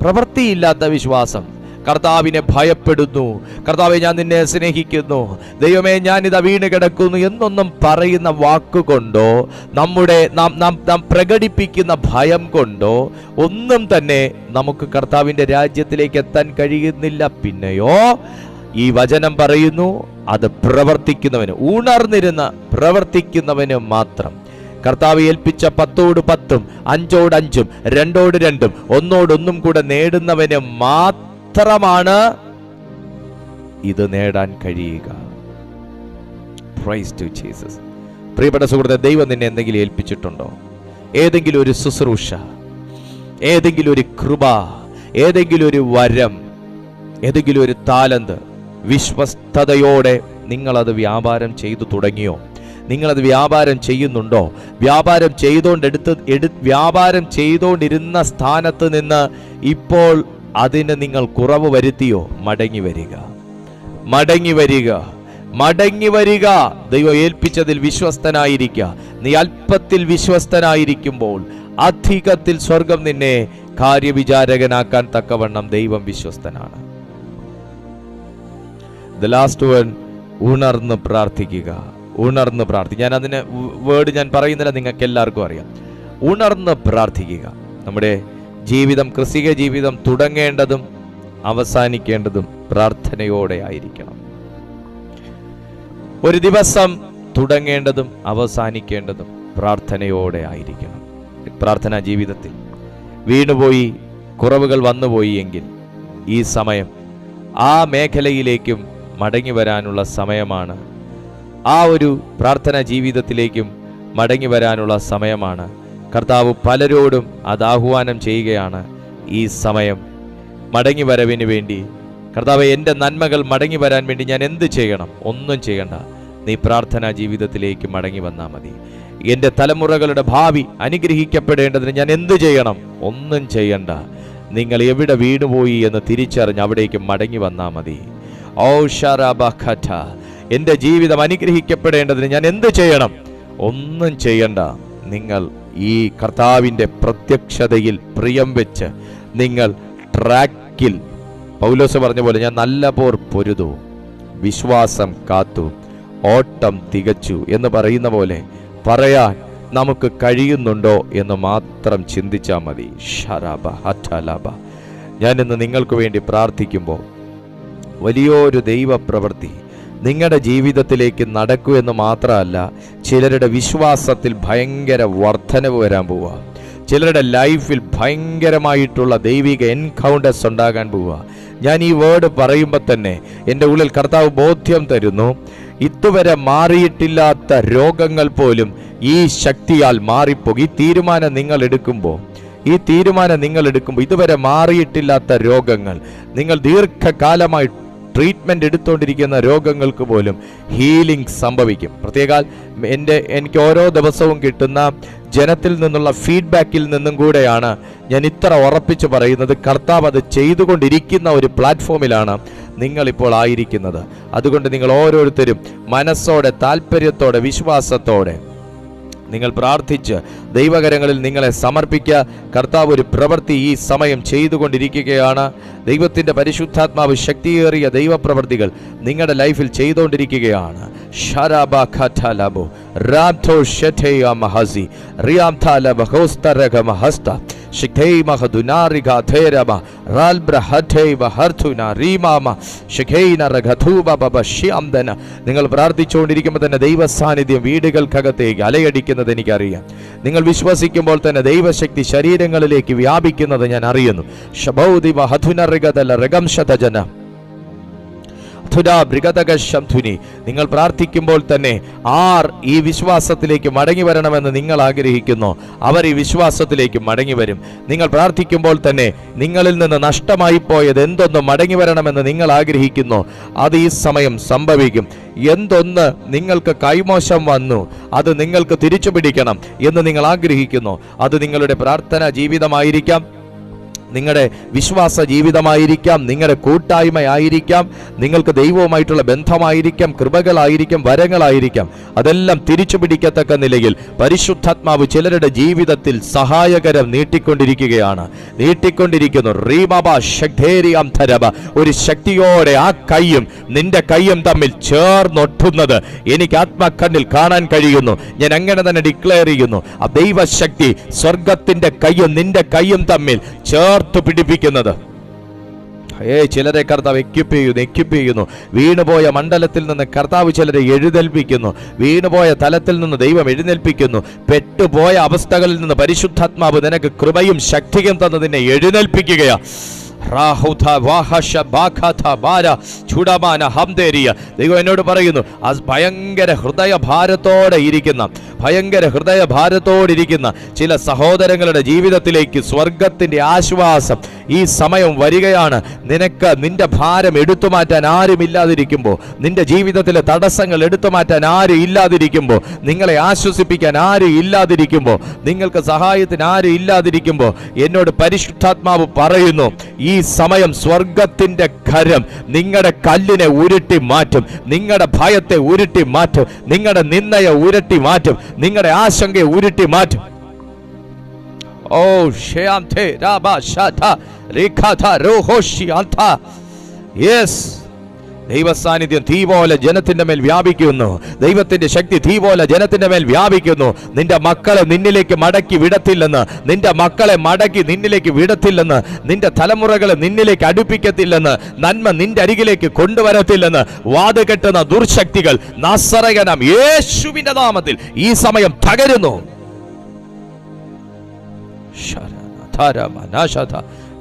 പ്രവൃത്തിയില്ലാത്ത വിശ്വാസം, കർത്താവിനെ ഭയപ്പെടുന്നു, കർത്താവെ ഞാൻ നിന്നെ സ്നേഹിക്കുന്നു, ദൈവമേ ഞാനിതാ വീണ് കിടക്കുന്നു എന്നൊന്നും പറയുന്ന വാക്കുകൊണ്ടോ നാം പ്രകടിപ്പിക്കുന്ന ഭയം കൊണ്ടോ ഒന്നും തന്നെ നമുക്ക് കർത്താവിൻ്റെ രാജ്യത്തിലേക്ക് എത്താൻ കഴിയുന്നില്ല. പിന്നെയോ ഈ വചനം പറയുന്നു, അത് പ്രവർത്തിക്കുന്നവന്, ഉണർന്നിരുന്ന പ്രവർത്തിക്കുന്നവന് മാത്രം. കർത്താവ് ഏൽപ്പിച്ച 10 10, 5 5, 2 2, 1 കൂടെ നേടുന്നവന് മാത്രമാണ് ഇത് നേടാൻ കഴിയുക. Praise to Jesus. പ്രിയപ്പെട്ട സുഹൃത്തെ, ദൈവം നിന്നെ എന്തെങ്കിലും ഏൽപ്പിച്ചിട്ടുണ്ടോ? ഏതെങ്കിലും ഒരു ശുശ്രൂഷ, ഏതെങ്കിലും ഒരു കൃപ, ഏതെങ്കിലും ഒരു വരം, ഏതെങ്കിലും ഒരു താലന്ത് വിശ്വസ്തയോടെ നിങ്ങളത് വ്യാപാരം ചെയ്തു തുടങ്ങിയോ? നിങ്ങളത് വ്യാപാരം ചെയ്യുന്നുണ്ടോ? വ്യാപാരം ചെയ്തുകൊണ്ടിരുന്ന സ്ഥാനത്ത് നിന്ന് ഇപ്പോൾ അതിന് നിങ്ങൾ കുറവ് വരുത്തിയോ? മടങ്ങി വരിക, മടങ്ങി വരിക, മടങ്ങി വരിക. ദൈവം ഏൽപ്പിച്ചതിൽ വിശ്വസ്തനായിരിക്കുക. നീ അല്പത്തിൽ വിശ്വസ്തനായിരിക്കുമ്പോൾ അധികത്തിൽ സ്വർഗം നിന്നെ കാര്യവിചാരകനാക്കാൻ തക്കവണ്ണം ദൈവം വിശ്വസ്തനാണ്. ദ ലാസ്റ്റ് വൺ, ഉണർന്ന് പ്രാർത്ഥിക്കുക. ഉണർന്ന് പ്രാർത്ഥിക്കുക. ഞാൻ അതിന് വേർഡ് ഞാൻ പറയുന്നില്ല, നിങ്ങൾക്ക് എല്ലാവർക്കും അറിയാം. ഉണർന്ന് പ്രാർത്ഥിക്കുക. നമ്മുടെ ജീവിതം, ക്രിസ്തീയ ജീവിതം തുടങ്ങേണ്ടതും അവസാനിക്കേണ്ടതും പ്രാർത്ഥനയോടെ ആയിരിക്കണം. ഒരു ദിവസം തുടങ്ങേണ്ടതും അവസാനിക്കേണ്ടതും പ്രാർത്ഥനയോടെ ആയിരിക്കണം. പ്രാർത്ഥനാ ജീവിതത്തിൽ വീണുപോയി, കുറവുകൾ വന്നുപോയി എങ്കിൽ ഈ സമയം ആ മേഖലയിലേക്കും മടങ്ങി വരാനുള്ള സമയമാണ്. ആ ഒരു പ്രാർത്ഥനാ ജീവിതത്തിലേക്കും മടങ്ങി വരാനുള്ള സമയമാണ്. കർത്താവ് പലരോടും അത് ആഹ്വാനം ചെയ്യുകയാണ്. ഈ സമയം മടങ്ങി വരവിന് വേണ്ടി, കർത്താവ് എൻ്റെ നന്മകൾ മടങ്ങി വരാൻ വേണ്ടി ഞാൻ എന്ത് ചെയ്യണം? ഒന്നും ചെയ്യണ്ട, നീ പ്രാർത്ഥനാ ജീവിതത്തിലേക്ക് മടങ്ങി വന്നാൽ മതി. എൻ്റെ തലമുറകളുടെ ഭാവി അനുഗ്രഹിക്കപ്പെടേണ്ടതിന് ഞാൻ എന്ത് ചെയ്യണം? ഒന്നും ചെയ്യണ്ട, നിങ്ങൾ എവിടെ വീണുപോയി എന്ന് തിരിച്ചറിഞ്ഞ് അവിടേക്ക് മടങ്ങി വന്നാൽ മതി. ഓ ഷറബഖത, എൻ്റെ ജീവിതം അനുഗ്രഹിക്കപ്പെടേണ്ടതിന് ഞാൻ എന്ത് ചെയ്യണം? ഒന്നും ചെയ്യണ്ട. നിങ്ങൾ ഈ കർത്താവിൻ്റെ പ്രത്യക്ഷതയിൽ പ്രിയം വെച്ച് നിങ്ങൾ ട്രാക്കിൽ, പൗലോസ് പറഞ്ഞ പോലെ, ഞാൻ നല്ല പോർ പൊരുതു, വിശ്വാസം കാത്തു, ഓട്ടം തികച്ചു എന്ന് പറയുന്ന പോലെ പറയാൻ നമുക്ക് കഴിയുന്നുണ്ടോ എന്ന് മാത്രം ചിന്തിച്ചാൽ മതി. ഷറബ ഹറ്റലബ. ഞാനിന്ന് നിങ്ങൾക്ക് വേണ്ടി പ്രാർത്ഥിക്കുമ്പോൾ വലിയൊരു ദൈവപ്രവൃത്തി നിങ്ങളുടെ ജീവിതത്തിലേക്ക് നടക്കൂ എന്ന് മാത്രമല്ല, ചിലരുടെ വിശ്വാസത്തിൽ ഭയങ്കര വർധനവ് വരാൻ പോവുക. ചിലരുടെ ലൈഫിൽ ഭയങ്കരമായിട്ടുള്ള ദൈവിക എൻകൗണ്ടേഴ്സ് ഉണ്ടാകാൻ പോവുക. ഞാൻ ഈ വേർഡ് പറയുമ്പോൾ തന്നെ എൻ്റെ ഉള്ളിൽ കർത്താവ് ബോധ്യം തരുന്നു, ഇതുവരെ മാറിയിട്ടില്ലാത്ത രോഗങ്ങൾ പോലും ഈ ശക്തിയാൽ മാറിപ്പോകും. ഈ തീരുമാനം നിങ്ങൾ എടുക്കുമ്പോൾ ഇതുവരെ മാറിയിട്ടില്ലാത്ത രോഗങ്ങൾ, നിങ്ങൾ ദീർഘകാലമായി ട്രീറ്റ്മെൻറ്റ് എടുത്തുകൊണ്ടിരിക്കുന്ന രോഗങ്ങൾക്ക് പോലും ഹീലിംഗ് സംഭവിക്കും. പ്രത്യേകാൽ എനിക്ക് ഓരോ ദിവസവും കിട്ടുന്ന ജനത്തിൽ നിന്നുള്ള ഫീഡ്ബാക്കിൽ നിന്നും കൂടെയാണ് ഞാൻ ഇത്ര ഉറപ്പിച്ച് പറയുന്നത്. കർത്താവ് അത് ചെയ്തുകൊണ്ടിരിക്കുന്ന ഒരു പ്ലാറ്റ്ഫോമിലാണ് നിങ്ങളിപ്പോൾ ആയിരിക്കുന്നത്. അതുകൊണ്ട് നിങ്ങൾ ഓരോരുത്തരും മനസ്സോടെ, താല്പര്യത്തോടെ, വിശ്വാസത്തോടെ നിങ്ങൾ പ്രാർത്ഥിച്ച് ദൈവകരങ്ങളിൽ നിങ്ങളെ സമർപ്പിക്കുക. കർത്താവ് ഒരു പ്രവൃത്തി ഈ സമയം ചെയ്തുകൊണ്ടിരിക്കുകയാണ്. ദൈവത്തിൻ്റെ പരിശുദ്ധാത്മാവ് ശക്തിയേറിയ ദൈവപ്രവൃത്തികൾ നിങ്ങളുടെ ലൈഫിൽ ചെയ്തുകൊണ്ടിരിക്കുകയാണ്. നിങ്ങൾ പ്രാർത്ഥിച്ചുകൊണ്ടിരിക്കുമ്പോൾ തന്നെ ദൈവസാന്നിധ്യം വീടുകൾക്കകത്തേക്ക് അലയടിക്കുന്നത് എനിക്കറിയാം. നിങ്ങൾ വിശ്വസിക്കുമ്പോൾ തന്നെ ദൈവശക്തി ശരീരങ്ങളിലേക്ക് വ്യാപിക്കുന്നത് ഞാൻ അറിയുന്നു. നിങ്ങൾ പ്രാർത്ഥിക്കുമ്പോൾ തന്നെ ആർ ഈ വിശ്വാസത്തിലേക്ക് മടങ്ങി വരണമെന്ന് നിങ്ങൾ ആഗ്രഹിക്കുന്നു, അവർ ഈ വിശ്വാസത്തിലേക്ക് മടങ്ങി വരും. നിങ്ങൾ പ്രാർത്ഥിക്കുമ്പോൾ തന്നെ നിങ്ങളിൽ നിന്ന് നഷ്ടമായി പോയത് എന്തൊന്ന് മടങ്ങി വരണമെന്ന് നിങ്ങൾ ആഗ്രഹിക്കുന്നു, അത് ഈ സമയം സംഭവിക്കും. എന്തൊന്ന് നിങ്ങൾക്ക് കൈമോശം വന്നു, അത് നിങ്ങൾക്ക് തിരിച്ചു പിടിക്കണം എന്ന് നിങ്ങൾ ആഗ്രഹിക്കുന്നു. അത് നിങ്ങളുടെ പ്രാർത്ഥനാ ജീവിതമായിരിക്കാം, നിങ്ങളുടെ വിശ്വാസ ജീവിതമായിരിക്കാം, നിങ്ങളുടെ കൂട്ടായ്മയായിരിക്കാം, നിങ്ങൾക്ക് ദൈവവുമായിട്ടുള്ള ബന്ധമായിരിക്കാം, കൃപകളായിരിക്കാം, വരങ്ങളായിരിക്കാം. അതെല്ലാം തിരിച്ചു പിടിക്കത്തക്ക നിലയിൽ പരിശുദ്ധാത്മാവ് ചിലരുടെ ജീവിതത്തിൽ സഹായകരം നീട്ടിക്കൊണ്ടിരിക്കുന്നു. ഒരു ശക്തിയോടെ ആ കൈയും നിന്റെ കൈയും തമ്മിൽ ചേർന്നൊട്ടുന്നത് എനിക്ക് ആത്മക്കണ്ണിൽ കാണാൻ കഴിയുന്നു. ഞാൻ അങ്ങനെ തന്നെ ഡിക്ലെയർ ചെയ്യുന്നു. ആ ദൈവശക്തി സ്വർഗത്തിന്റെ കൈയും നിന്റെ കൈയും തമ്മിൽ ചേർത്ത് പിടിപ്പിക്കുന്നത്. ചിലരെ കർത്താവ് എക്യുപ്പ് ചെയ്യുന്നു. വീണുപോയ മണ്ഡലത്തിൽ നിന്ന് കർത്താവ് ചിലരെ എഴുന്നേൽപ്പിക്കുന്നു. വീണുപോയ തലത്തിൽ നിന്ന് ദൈവം എഴുന്നേൽപ്പിക്കുന്നു. പെട്ടുപോയ അവസ്ഥകളിൽ നിന്ന് പരിശുദ്ധാത്മാവ് നിനക്ക് കൃപയും ശക്തിയും തന്ന് നിന്നെ എഴുന്നേൽപ്പിക്കുകയാ. ദൈവം എന്നോട് പറയുന്നു, ഭയങ്കര ഹൃദയഭാരത്തോടെ ഇരിക്കുന്ന ചില സഹോദരങ്ങളുടെ ജീവിതത്തിലേക്ക് സ്വർഗത്തിന്റെ ആശ്വാസം ഈ സമയം വരികയാണ്. നിനക്ക് നിന്റെ ഭാരം എടുത്തു മാറ്റാൻ ആരുമില്ലാതിരിക്കുമ്പോൾ, നിന്റെ ജീവിതത്തിലെ തടസ്സങ്ങൾ എടുത്തു മാറ്റാൻ ആരും ഇല്ലാതിരിക്കുമ്പോൾ, നിങ്ങളെ ആശ്വസിപ്പിക്കാൻ ആരും ഇല്ലാതിരിക്കുമ്പോൾ, നിങ്ങൾക്ക് സഹായത്തിന് ആരും ഇല്ലാതിരിക്കുമ്പോൾ, എന്നോട് പരിശുദ്ധാത്മാവ് പറയുന്നു, ഈ സമയം സ്വർഗത്തിന്റെ കരം നിങ്ങളുടെ കല്ലിനെ ഉരുട്ടി മാറ്റും, നിങ്ങളുടെ ഭയത്തെ ഉരുട്ടി മാറ്റും, നിങ്ങളുടെ നിന്ദയെ ഉരുട്ടി മാറ്റും, നിങ്ങളുടെ ആശങ്കയെ ഉരുട്ടി മാറ്റും. ഓ ഷയാംതേ രാബാ ഷാഥാ രേഖാഥാ റോഹോഷി ആഥാ. യെസ്, ദൈവ സാന്നിധ്യം തീ പോലെ ജനത്തിന്റെ മേൽ വ്യാപിക്കുന്നു. ദൈവത്തിന്റെ ശക്തി തീ പോലെ ജനത്തിന്റെ മേൽ വ്യാപിക്കുന്നു. നിന്റെ മക്കളെ നിന്നിലേക്ക് മടക്കി വിടത്തില്ലെന്ന്, നിന്റെ മക്കളെ മടക്കി നിന്നിലേക്ക് വിടത്തില്ലെന്ന്, നിന്റെ തലമുറകളെ നിന്നിലേക്ക് അടുപ്പിക്കത്തില്ലെന്ന്, നന്മ നിന്റെ അരികിലേക്ക് കൊണ്ടുവരത്തില്ലെന്ന് വാതുകെട്ടുന്ന ദുർശക്തികൾ നസറയനാം യേശുവിന്റെ നാമത്തിൽ ഈ സമയം തകരുന്നു.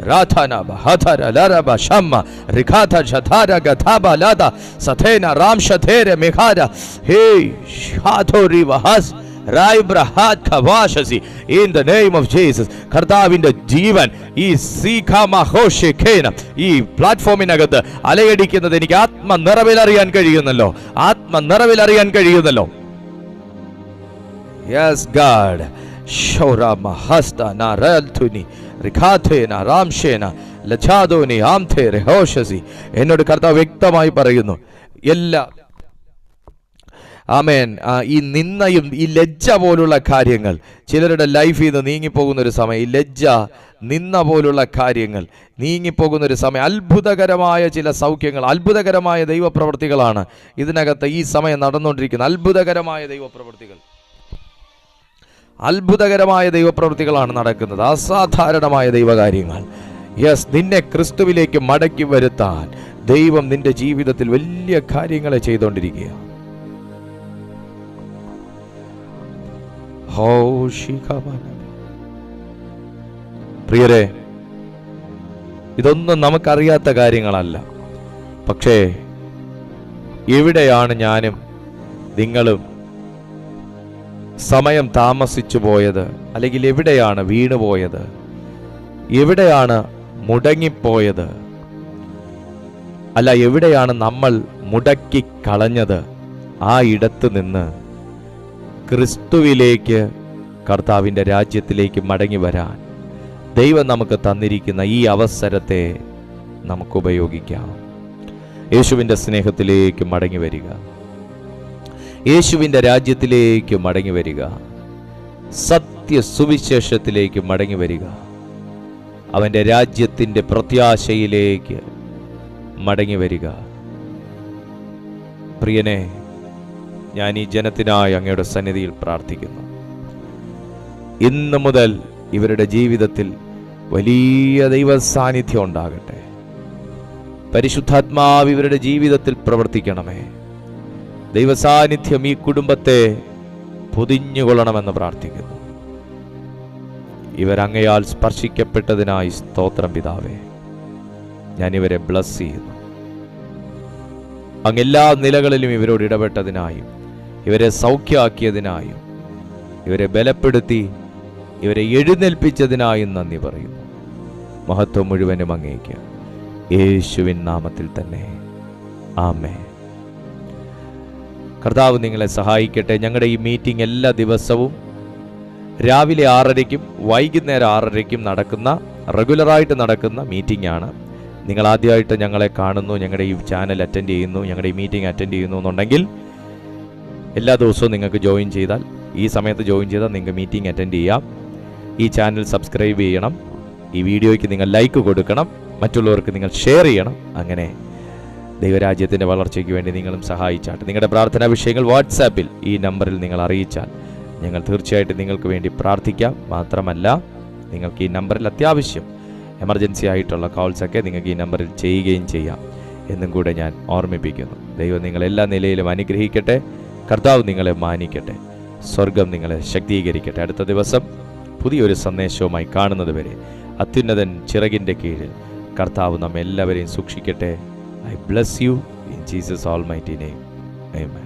Rathana Bahatara Laraba Shamma Rikata Shatara Gathaba Lada Sathena Ram Shathere Mekhada Hey Shathori Vahas Raibrahat Kavashasi. In the name of Jesus, കർത്താവിന്റെ ജീവൻ ഈ സീഖാമഹോഷേഖേന ഈ പ്ലാറ്റ്ഫോമിനകത്ത് അലയടിക്കുന്നത് എനിക്ക് ആത്മനിറവിലറിയാൻ കഴിയുന്നല്ലോ. Yes God. Shorama hasta na raltuni റിഖാഥേന റാംഷേന ലജാദോനി ആംഥേ രഹോഷസി. എന്നോട് കർത്താവ് വ്യക്തമായി പറയുന്നു, എല്ലാ ആമേൻ ഈ നിന്ദയും ഈ ലജ്ജ പോലുള്ള കാര്യങ്ങൾ ചിലരുടെ ലൈഫിൽ നിന്ന് നീങ്ങിപ്പോകുന്ന ഒരു സമയം, ഈ ലജ്ജ നിന്ന പോലുള്ള കാര്യങ്ങൾ നീങ്ങിപ്പോകുന്ന ഒരു സമയം. അത്ഭുതകരമായ ചില സൗഖ്യങ്ങൾ, അത്ഭുതകരമായ ദൈവപ്രവൃത്തികളാണ് ഇതിനകത്ത് ഈ സമയം നടന്നുകൊണ്ടിരിക്കുന്നത്. അത്ഭുതകരമായ ദൈവപ്രവൃത്തികളാണ് നടക്കുന്നത്, അസാധാരണമായ ദൈവകാര്യങ്ങൾ. യെസ്, നിന്നെ ക്രിസ്തുവിലേക്ക് മടക്കി വരുത്താൻ ദൈവം നിന്റെ ജീവിതത്തിൽ വലിയ കാര്യങ്ങളെ ചെയ്തുകൊണ്ടിരിക്കുക. പ്രിയരെ, ഇതൊന്നും നമുക്കറിയാത്ത കാര്യങ്ങളല്ല. പക്ഷേ എവിടെയാണ് ഞാനും നിങ്ങളും സമയം താമസിച്ചു പോയത്? അല്ലെങ്കിൽ എവിടെയാണ് വീണുപോയത്? എവിടെയാണ് മുടങ്ങിപ്പോയത്? അല്ല, എവിടെയാണ് നമ്മൾ മുടക്കി കളഞ്ഞത്? ആ ഇടത്ത് നിന്ന് ക്രിസ്തുവിലേക്ക്, കർത്താവിൻ്റെ രാജ്യത്തിലേക്ക് മടങ്ങി വരാൻ ദൈവം നമുക്ക് തന്നിരിക്കുന്ന ഈ അവസരത്തെ നമുക്ക് ഉപയോഗിക്കാം. യേശുവിൻ്റെ സ്നേഹത്തിലേക്ക് മടങ്ങി വരിക, യേശുവിൻ്റെ രാജ്യത്തിലേക്ക് മടങ്ങി വരിക, സത്യ സുവിശേഷത്തിലേക്ക് മടങ്ങി വരിക, അവൻ്റെ രാജ്യത്തിൻ്റെ പ്രത്യാശയിലേക്ക് മടങ്ങി വരിക. പ്രിയനെ, ഞാൻ ഈ ജനത്തിനായി അങ്ങയുടെ സന്നിധിയിൽ പ്രാർത്ഥിക്കുന്നു. ഇന്നു മുതൽ ഇവരുടെ ജീവിതത്തിൽ വലിയ ദൈവ സാന്നിധ്യം ഉണ്ടാകട്ടെ. പരിശുദ്ധാത്മാവ് ഇവരുടെ ജീവിതത്തിൽ പ്രവർത്തിക്കണമേ. ദൈവസാന്നിധ്യം ഈ കുടുംബത്തെ പൊതിഞ്ഞുകൊള്ളണമെന്ന് പ്രാർത്ഥിക്കുന്നു. ഇവരങ്ങയാൽ സ്പർശിക്കപ്പെട്ടതിനായി സ്തോത്രം പിതാവേ. ഞാനിവരെ ബ്ലസ് ചെയ്യുന്നു. അങ്ങെല്ലാ നിലകളിലും ഇവരോട് ഇടപെട്ടതിനായും, ഇവരെ സൗഖ്യമാക്കിയതിനായും, ഇവരെ ബലപ്പെടുത്തി ഇവരെ എഴുന്നേൽപ്പിച്ചതിനായും നന്ദി പറയുന്നു. മഹത്വം മുഴുവനും അങ്ങേക്ക്, യേശുവിൻ നാമത്തിൽ തന്നെ. ആമേൻ. കർത്താവ് നിങ്ങളെ സഹായിക്കട്ടെ. ഞങ്ങളുടെ ഈ മീറ്റിംഗ് എല്ലാ ദിവസവും രാവിലെ 6:30-ക്കും വൈകുന്നേരം 6:30-ക്കും നടക്കുന്ന, റെഗുലറായിട്ട് നടക്കുന്ന മീറ്റിംഗ് ആണ്. നിങ്ങൾ ആദ്യമായിട്ട് ഞങ്ങളെ കാണുന്നു, ഞങ്ങളുടെ ഈ ചാനൽ അറ്റൻഡ് ചെയ്യുന്നു, ഞങ്ങളുടെ ഈ മീറ്റിംഗ് അറ്റൻഡ് ചെയ്യുന്നു എന്നുണ്ടെങ്കിൽ എല്ലാ ദിവസവും നിങ്ങൾക്ക് ജോയിൻ ചെയ്താൽ, ഈ സമയത്ത് ജോയിൻ ചെയ്താൽ നിങ്ങൾക്ക് മീറ്റിംഗ് അറ്റൻഡ് ചെയ്യാം. ഈ ചാനൽ സബ്സ്ക്രൈബ് ചെയ്യണം, ഈ വീഡിയോയ്ക്ക് നിങ്ങൾ ലൈക്ക് കൊടുക്കണം, മറ്റുള്ളവർക്ക് നിങ്ങൾ ഷെയർ ചെയ്യണം. അങ്ങനെ ദൈവരാജ്യത്തിൻ്റെ വളർച്ചയ്ക്ക് വേണ്ടി നിങ്ങളും സഹായിച്ചാട്ടെ. നിങ്ങളുടെ പ്രാർത്ഥനാ വിഷയങ്ങൾ വാട്സാപ്പിൽ ഈ നമ്പറിൽ നിങ്ങൾ അറിയിച്ചാൽ ഞങ്ങൾ തീർച്ചയായിട്ടും നിങ്ങൾക്ക് വേണ്ടി പ്രാർത്ഥിക്കാം. മാത്രമല്ല, നിങ്ങൾക്ക് ഈ നമ്പറിൽ അത്യാവശ്യം എമർജൻസി ആയിട്ടുള്ള കോൾസൊക്കെ നിങ്ങൾക്ക് ഈ നമ്പറിൽ ചെയ്യുകയും ചെയ്യാം എന്നും കൂടെ ഞാൻ ഓർമ്മിപ്പിക്കുന്നു. ദൈവം നിങ്ങളെല്ലാ നിലയിലും അനുഗ്രഹിക്കട്ടെ. കർത്താവ് നിങ്ങളെ മാനിക്കട്ടെ. സ്വർഗം നിങ്ങളെ ശക്തീകരിക്കട്ടെ. അടുത്ത ദിവസം പുതിയൊരു സന്ദേശവുമായി കാണുന്നത് വരെ അത്യുന്നതൻ ചിറകിൻ്റെ കീഴിൽ കർത്താവ് നമ്മെല്ലാവരെയും സൂക്ഷിക്കട്ടെ. I bless you in Jesus almighty name. Amen.